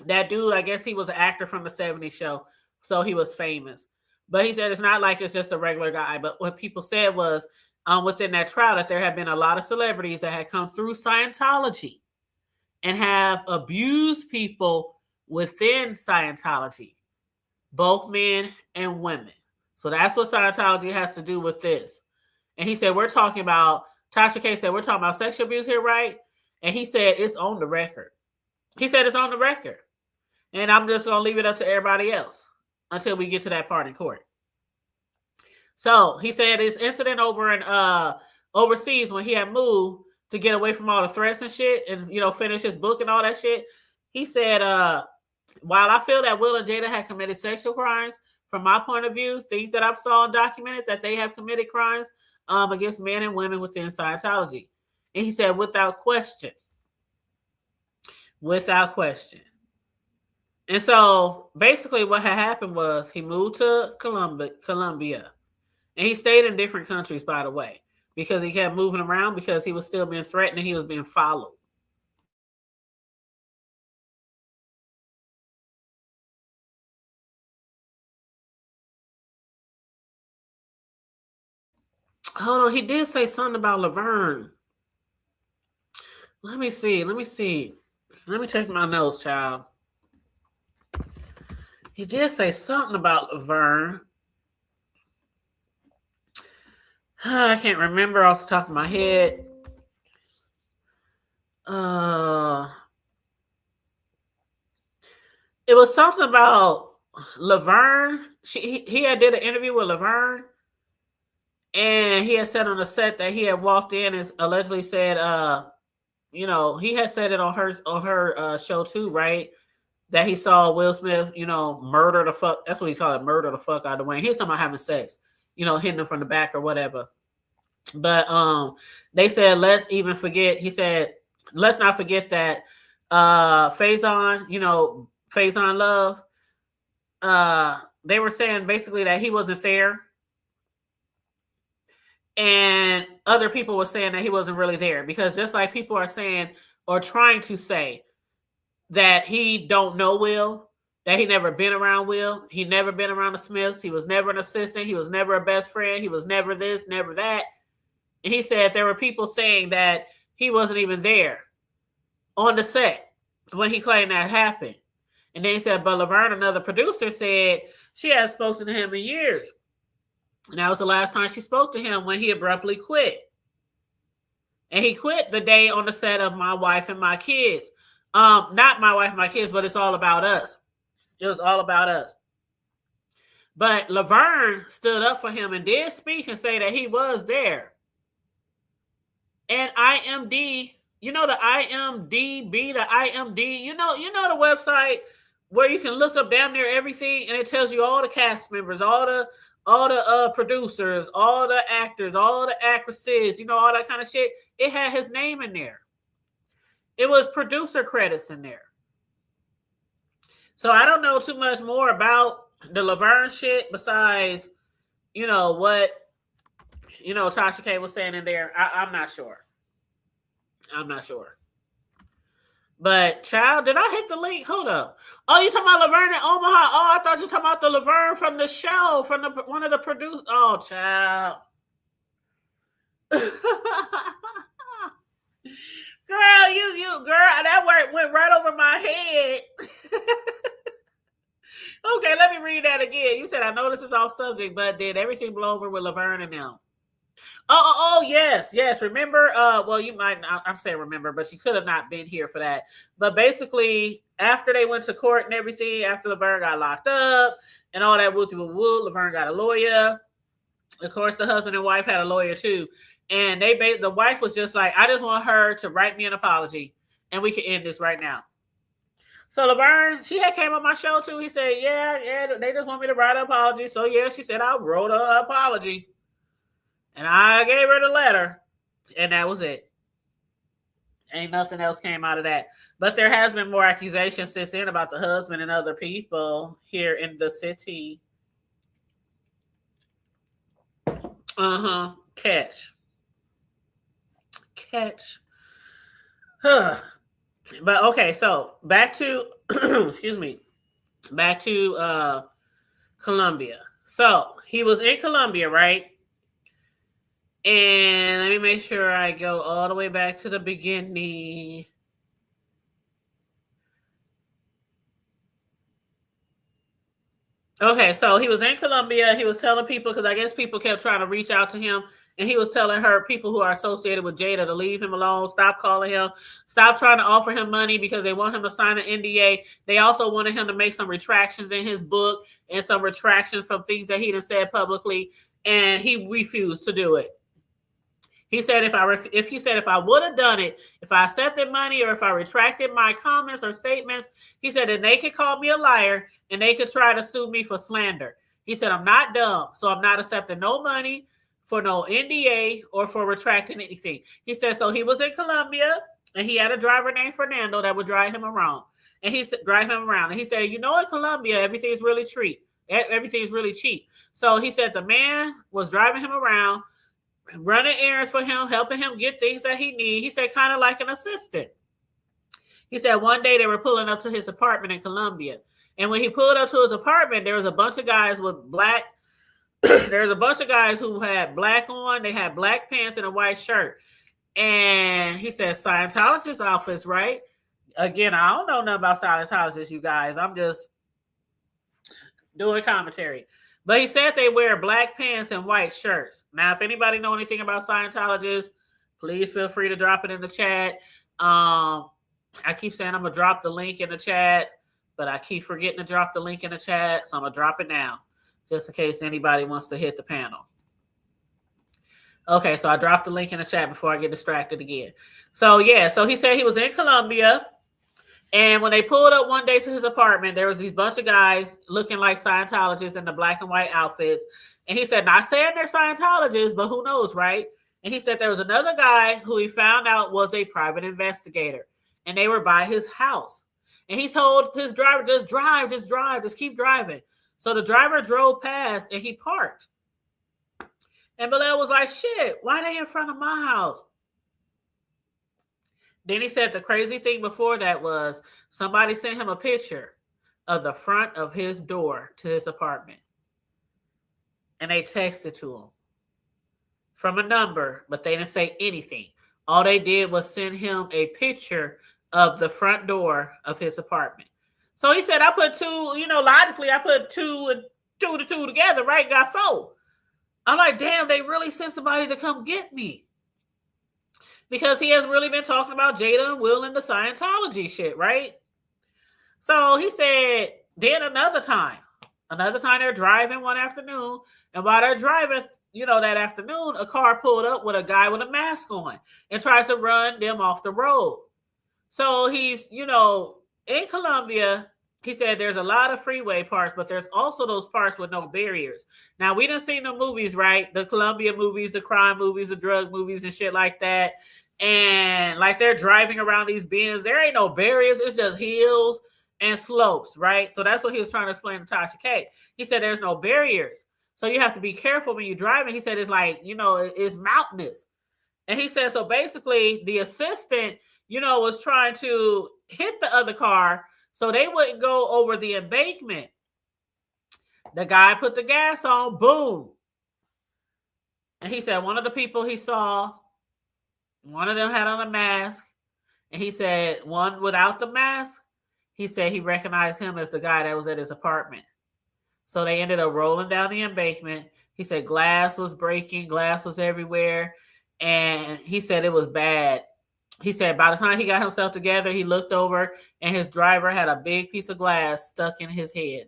S2: that dude, I guess he was an actor from the 70s show, so he was famous. But he said it's not like it's just a regular guy. But what people said was within that trial that there have been a lot of celebrities that had come through Scientology and have abused people within Scientology, both men and women. So that's what Scientology has to do with this. And he said, we're talking about, Tasha K said, we're talking about sexual abuse here, right? And he said, it's on the record. He said, it's on the record. And I'm just going to leave it up to everybody else until we get to that part in court. So he said his incident over in overseas when he had moved to get away from all the threats and shit and, you know, finish his book and all that shit. He said, while I feel that Will and Jada had committed sexual crimes, from my point of view, things that I've saw and documented that they have committed crimes against men and women within Scientology. And he said, without question. Without question. And so basically what had happened was he moved to Colombia. And he stayed in different countries, by the way, because he kept moving around because he was still being threatened and he was being followed. Hold on, he did say something about Laverne. Let me see. Let me check my notes, child. He did say something about Laverne. I can't remember off the top of my head. It was something about Laverne. He had did an interview with Laverne, and he had said on the set that he had walked in and allegedly said, you know, he had said it on her show too, right? That he saw Will Smith, you know, murder the fuck. That's what he called it, murder the fuck out of Wayne. He was talking about having sex, you know, hitting him from the back or whatever. But they said, let's even forget. He said, let's not forget that Faison, you know, Faison Love. They were saying basically that he wasn't there. And other people were saying that he wasn't really there, because just like people are saying or trying to say that he don't know Will, that he never been around Will, he never been around the Smiths, he was never an assistant, he was never a best friend, he was never this, never that. And he said there were people saying that he wasn't even there on the set when he claimed that happened. And then he said, but Laverne, another producer, said she hadn't spoken to him in years. And that was the last time she spoke to him, when he abruptly quit. And he quit the day on the set of My Wife and My Kids. Not My Wife and My Kids, but It's All About Us. It was all about us. But Laverne stood up for him and did speak and say that he was there. And IMD, you know, the IMDb, the IMD, you know the website where you can look up damn near everything, and it tells you all the cast members, all the producers, all the actors, all the actresses, you know, all that kind of shit. It had his name in there. It was producer credits in there. So I don't know too much more about the Laverne shit besides, you know, what, you know, Tasha K was saying in there. I'm not sure. I'm not sure. But, child, did I hit the link? Hold up. Oh, you talking about Laverne in Omaha? Oh, I thought you were talking about the Laverne from the show, from one of the producers. Oh, child. Girl, girl, that went right over my head. Okay, let me read that again. You said, I know this is off subject, but did everything blow over with Laverne and them? Oh, yes. Remember, well, you might not, I'm saying remember, but you could have not been here for that. But basically, after they went to court and everything, after Laverne got locked up and all that woo, Laverne got a lawyer. Of course, the husband and wife had a lawyer too. And the wife was just like, I just want her to write me an apology and we can end this right now. So Laverne, she had came on my show too. He said, yeah, they just want me to write an apology. So yeah, she said, I wrote an apology. And I gave her the letter, and that was it. Ain't nothing else came out of that. But there has been more accusations since then about the husband and other people here in the city. Catch. But okay, so back to, excuse me, back to Colombia. So he was in Colombia, right? And let me make sure I go all the way back to the beginning. Okay, so he was in Colombia. He was telling people, because I guess people kept trying to reach out to him, and he was telling people who are associated with Jada, to leave him alone, stop calling him, stop trying to offer him money because they want him to sign an NDA. They also wanted him to make some retractions in his book and some retractions from things that he done said publicly, and he refused to do it. He said, if I would have done it, if I accepted money or if I retracted my comments or statements, he said, then they could call me a liar and they could try to sue me for slander. He said, I'm not dumb, so I'm not accepting no money for no NDA or for retracting anything. He said, so he was in Colombia and he had a driver named Fernando that would drive him around. And he said, And he said, in Colombia, everything's really cheap. Everything's really cheap. So he said the man was driving him around, running errands for him, helping him get things that he needs. He said, kind of like an assistant. He said one day they were pulling up to his apartment in Colombia. And when he pulled up to his apartment, there was a bunch of guys with black. There's a bunch of guys who had black on. They had black pants and a white shirt. And he said, Scientologist outfits, right? Again, I don't know nothing about Scientologists, you guys. I'm just doing commentary. But he said they wear black pants and white shirts. Now, if anybody know anything about Scientologists, please feel free to drop it in the chat. I keep saying I'm going to drop the link in the chat, but I keep forgetting to drop the link in the chat. So I'm going to drop it now, just in case anybody wants to hit the panel. Okay, so I dropped the link in the chat before I get distracted again. So, yeah, so he said he was in Colombia. And when they pulled up one day to his apartment, there was these bunch of guys looking like Scientologists in the black and white outfits. And he said, not saying they're Scientologists, but who knows, right? And he said there was another guy who he found out was a private investigator. And they were by his house. And he told his driver, just keep driving. So the driver drove past and he parked. And Bilal was like, shit, why are they in front of my house? Then he said the crazy thing before that was somebody sent him a picture of the front of his door to his apartment. And they texted to him from a number, but they didn't say anything. All they did was send him a picture of the front door of his apartment. So he said, I put logically, I put two and two together, right? Got 4. I'm like, damn, they really sent somebody to come get me. Because he has really been talking about Jada and Will and the Scientology shit, right? So he said, then another time they're driving one afternoon. And while they're driving, that afternoon, a car pulled up with a guy with a mask on and tries to run them off the road. So he's, in Colombia, he said there's a lot of freeway parts, but there's also those parts with no barriers. Now, we done seen the movies, right? The Colombia movies, the crime movies, the drug movies and shit like that. And like they're driving around these bends. There ain't no barriers. It's just hills and slopes, right? So that's what he was trying to explain to Tasha K. He said there's no barriers. So you have to be careful when you're driving. He said it's like, it's mountainous. And he said, so basically the assistant, was trying to hit the other car so they wouldn't go over the embankment. The guy put the gas on, boom. And he said one of the people he saw, one of them had on a mask. And he said one without the mask, he said he recognized him as the guy that was at his apartment. So they ended up rolling down the embankment. He said glass was breaking, glass was everywhere. And he said it was bad. He said by the time he got himself together, he looked over and his driver had a big piece of glass stuck in his head.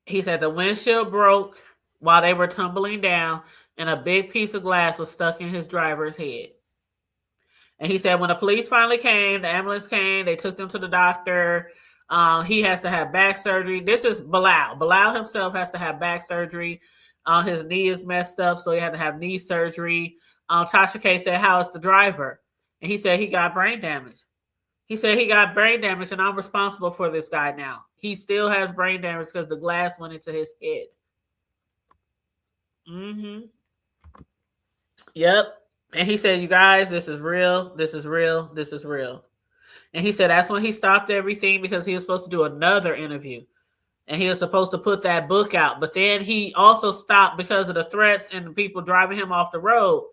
S2: He said the windshield broke while they were tumbling down and a big piece of glass was stuck in his driver's head. And he said when the police finally came, the ambulance came, they took them to the doctor. He has to have back surgery. This is Bilal. Bilal himself has to have back surgery. His knee is messed up, so he had to have knee surgery. Tasha K said, how is the driver? And he said he got brain damage. He said he got brain damage, and I'm responsible for this guy now. He still has brain damage because the glass went into his head. Yep. And he said, you guys, this is real. This is real. This is real. And he said that's when he stopped everything because he was supposed to do another interview. And he was supposed to put that book out. But then he also stopped because of the threats and the people driving him off the road.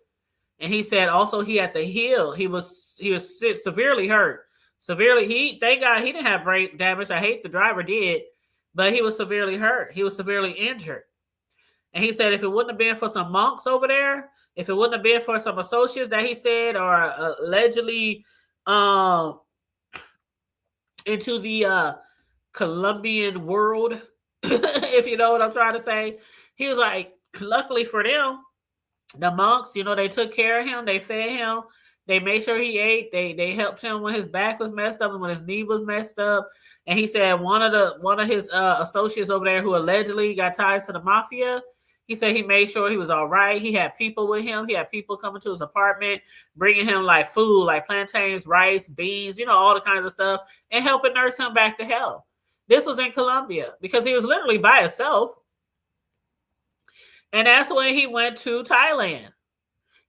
S2: And he said also he had to heal. He was severely hurt. Thank God he didn't have brain damage. I hate the driver did. But he was severely hurt. He was severely injured. And he said if it wouldn't have been for some monks over there, if it wouldn't have been for some associates that he said are allegedly into the Colombian world, if you know what I'm trying to say, he was like, luckily for them, the monks, they took care of him. They fed him. They made sure he ate. They helped him when his back was messed up and when his knee was messed up. And he said one of his associates over there who allegedly got ties to the mafia, he said he made sure he was all right. He had people with him. He had people coming to his apartment, bringing him like food, like plantains, rice, beans, all the kinds of stuff, and helping nurse him back to health. This was in Colombia because he was literally by himself. And that's when he went to Thailand.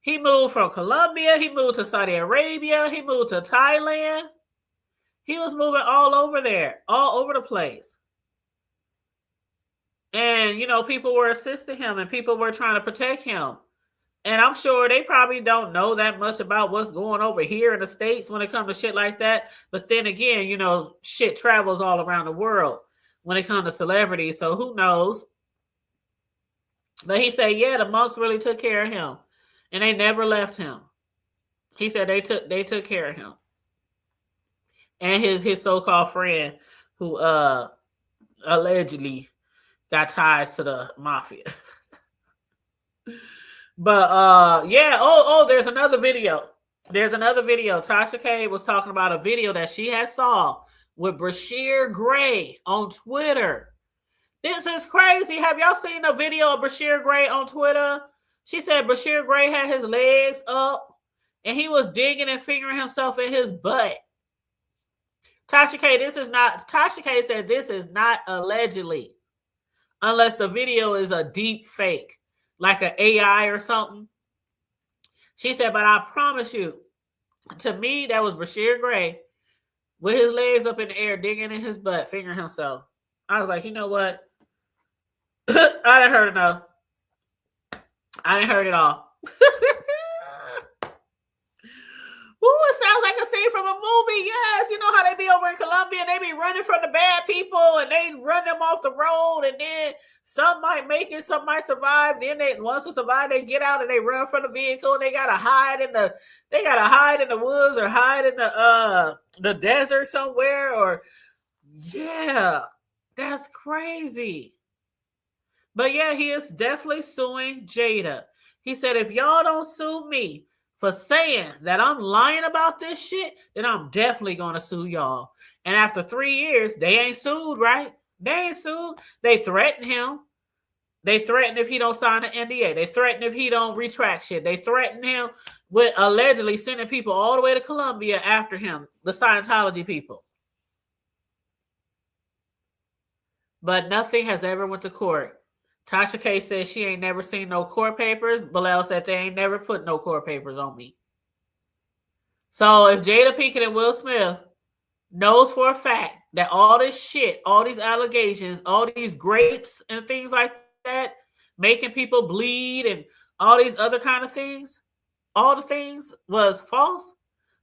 S2: He moved from Colombia. He moved to Saudi Arabia. He moved to Thailand. He was moving all over there, all over the place. And, people were assisting him and people were trying to protect him. And I'm sure they probably don't know that much about what's going over here in the States when it comes to shit like that. But then again, shit travels all around the world when it comes to celebrities. So who knows? But he said, yeah, the monks really took care of him. And they never left him. He said they took care of him. And his so-called friend who allegedly got ties to the mafia. But yeah, there's another video. Tasha K was talking about a video that she had saw with Bryshere Gray on Twitter. This is crazy. Have y'all seen a video of Bryshere Gray on Twitter? She said Bryshere Gray had his legs up and he was digging and fingering himself in his butt. Tasha K said this is not allegedly, unless the video is a deep fake, like an AI or something. She said, but I promise you, to me, that was Bryshere Gray with his legs up in the air, digging in his butt, fingering himself. I was like, you know what? I didn't heard enough. I didn't heard it all. Ooh, it sounds like a scene from a movie. Yes, you know how they be over in Colombia and they be running from the bad people and they run them off the road and then some might make it, some might survive. Then once they survive, they get out and they run from the vehicle and they gotta hide in the woods or hide in the desert somewhere. Or yeah, that's crazy. But yeah, he is definitely suing Jada. He said, if y'all don't sue me for saying that I'm lying about this shit, then I'm definitely going to sue y'all. And after 3 years, they ain't sued, right? They ain't sued. They threatened him. They threatened if he don't sign an NDA. They threatened if he don't retract shit. They threatened him with allegedly sending people all the way to Colombia after him, the Scientology people. But nothing has ever went to court. Tasha K says she ain't never seen no court papers. Bilal said they ain't never put no court papers on me. So if Jada Pinkett and Will Smith knows for a fact that all this shit, all these allegations, all these grapes and things like that, making people bleed and all these other kind of things, all the things was false,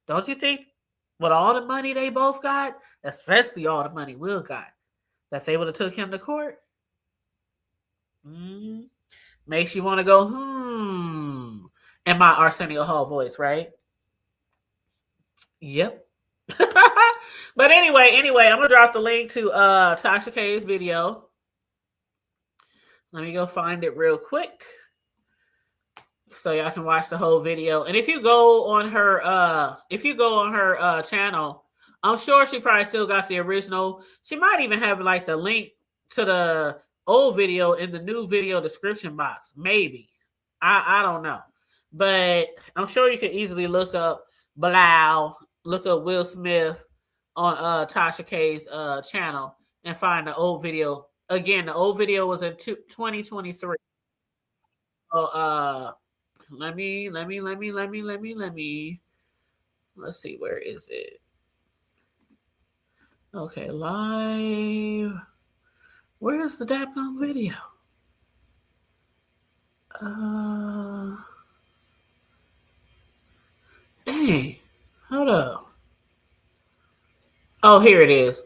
S2: don't you think with all the money they both got, especially all the money Will got, that they would have took him to court? Makes you want to go, in my Arsenio Hall voice, right? Yep. But anyway, I'm going to drop the link to Tasha K's video. Let me go find it real quick so y'all can watch the whole video. And if you go on her channel, I'm sure she probably still got the original. She might even have like the link to the old video in the new video description box. Maybe. I don't know. But I'm sure you can easily look up Bilal, look up Will Smith on Tasha K's channel and find the old video. Again, the old video was in 2023. So let's see, where is it? Okay, live. Where's the daggone video? Dang. Hold up. Oh, here it is.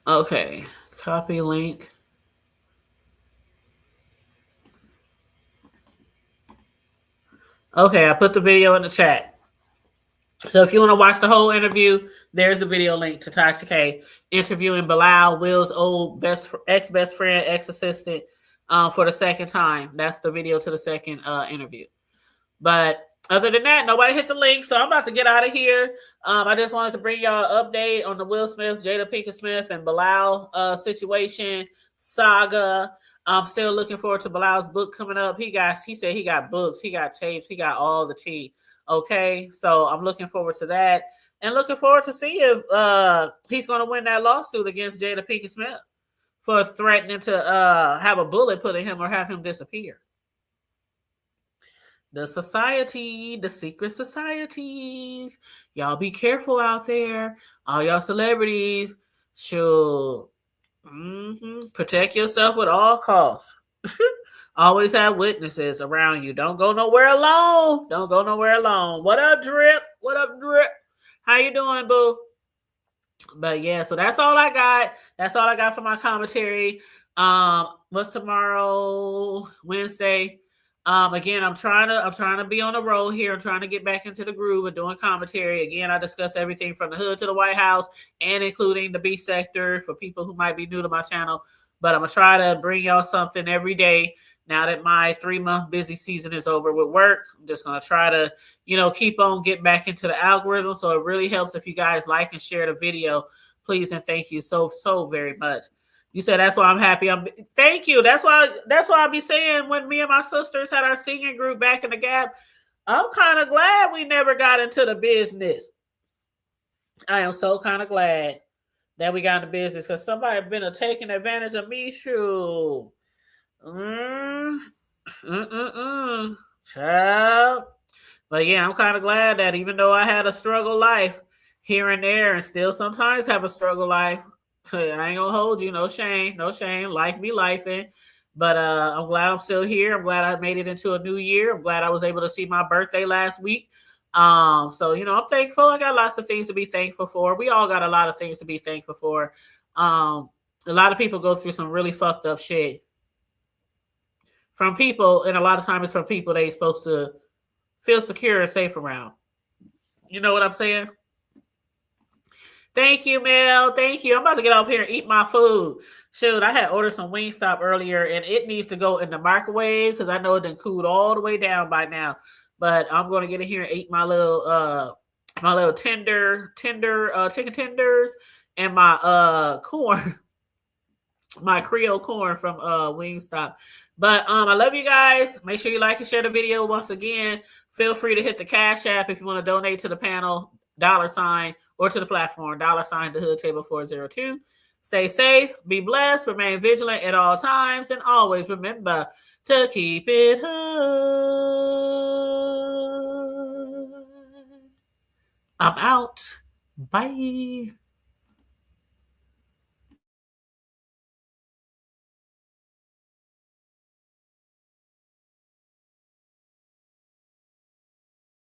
S2: Okay. Copy link. Okay, I put the video in the chat. So if you want to watch the whole interview, there's the video link to Tasha K interviewing Bilal, Will's old ex-best friend, ex-assistant, for the second time. That's the video to the second interview. But other than that, nobody hit the link, so I'm about to get out of here. I just wanted to bring y'all an update on the Will Smith, Jada Pinkett Smith, and Bilal situation, saga. I'm still looking forward to Bilal's book coming up. He said he got books, he got tapes, he got all the tea. Okay, so I'm looking forward to that, and looking forward to see if he's going to win that lawsuit against Jada Pinkett Smith for threatening to have a bullet put in him or have him disappear. The society, the secret societies. Y'all be careful out there. All y'all celebrities should protect yourself at all costs. Always have witnesses around you. Don't go nowhere alone. Don't go nowhere alone. What up, Drip? What up, Drip? How you doing, boo? But yeah, so that's all I got. That's all I got for my commentary. What's tomorrow? Wednesday. Again, I'm trying to be on the road here. I'm trying to get back into the groove of doing commentary. Again, I discuss everything from the hood to the White House, and including the B sector for people who might be new to my channel. But I'm gonna try to bring y'all something every day. Now that my 3-month busy season is over with work, I'm just gonna try to, keep on getting back into the algorithm. So it really helps if you guys like and share the video, please, and thank you so very much. You said that's why I'm happy. Thank you. That's why I be saying when me and my sisters had our singing group back in the Gap, I'm kind of glad we never got into the business. I am so kind of glad that we got into business because somebody had been taking advantage of me. Child. But yeah, I'm kind of glad that even though I had a struggle life here and there and still sometimes have a struggle life, I ain't gonna hold you, no shame, life be lifing. But I'm glad I'm still here. I'm glad I made it into a new year. I'm glad I was able to see my birthday last week. So I'm thankful. I got lots of things to be thankful for. We all got a lot of things to be thankful for. A lot of people go through some really fucked up shit from people, and a lot of times it's from people they supposed to feel secure and safe around. You know what I'm saying? Thank you, Mel. Thank you. I'm about to get off here and eat my food. Shoot, I had ordered some Wingstop earlier, and it needs to go in the microwave because I know it done cooled all the way down by now. But I'm going to get in here and eat my little tender chicken tenders and my corn, my Creole corn from Wingstop. But I love you guys. Make sure you like and share the video. Once again, feel free to hit the Cash App if you want to donate to the panel, $, or to the platform, $, the Hood Table 402. Stay safe, be blessed, remain vigilant at all times, and always remember to keep it hood. I'm out. Bye.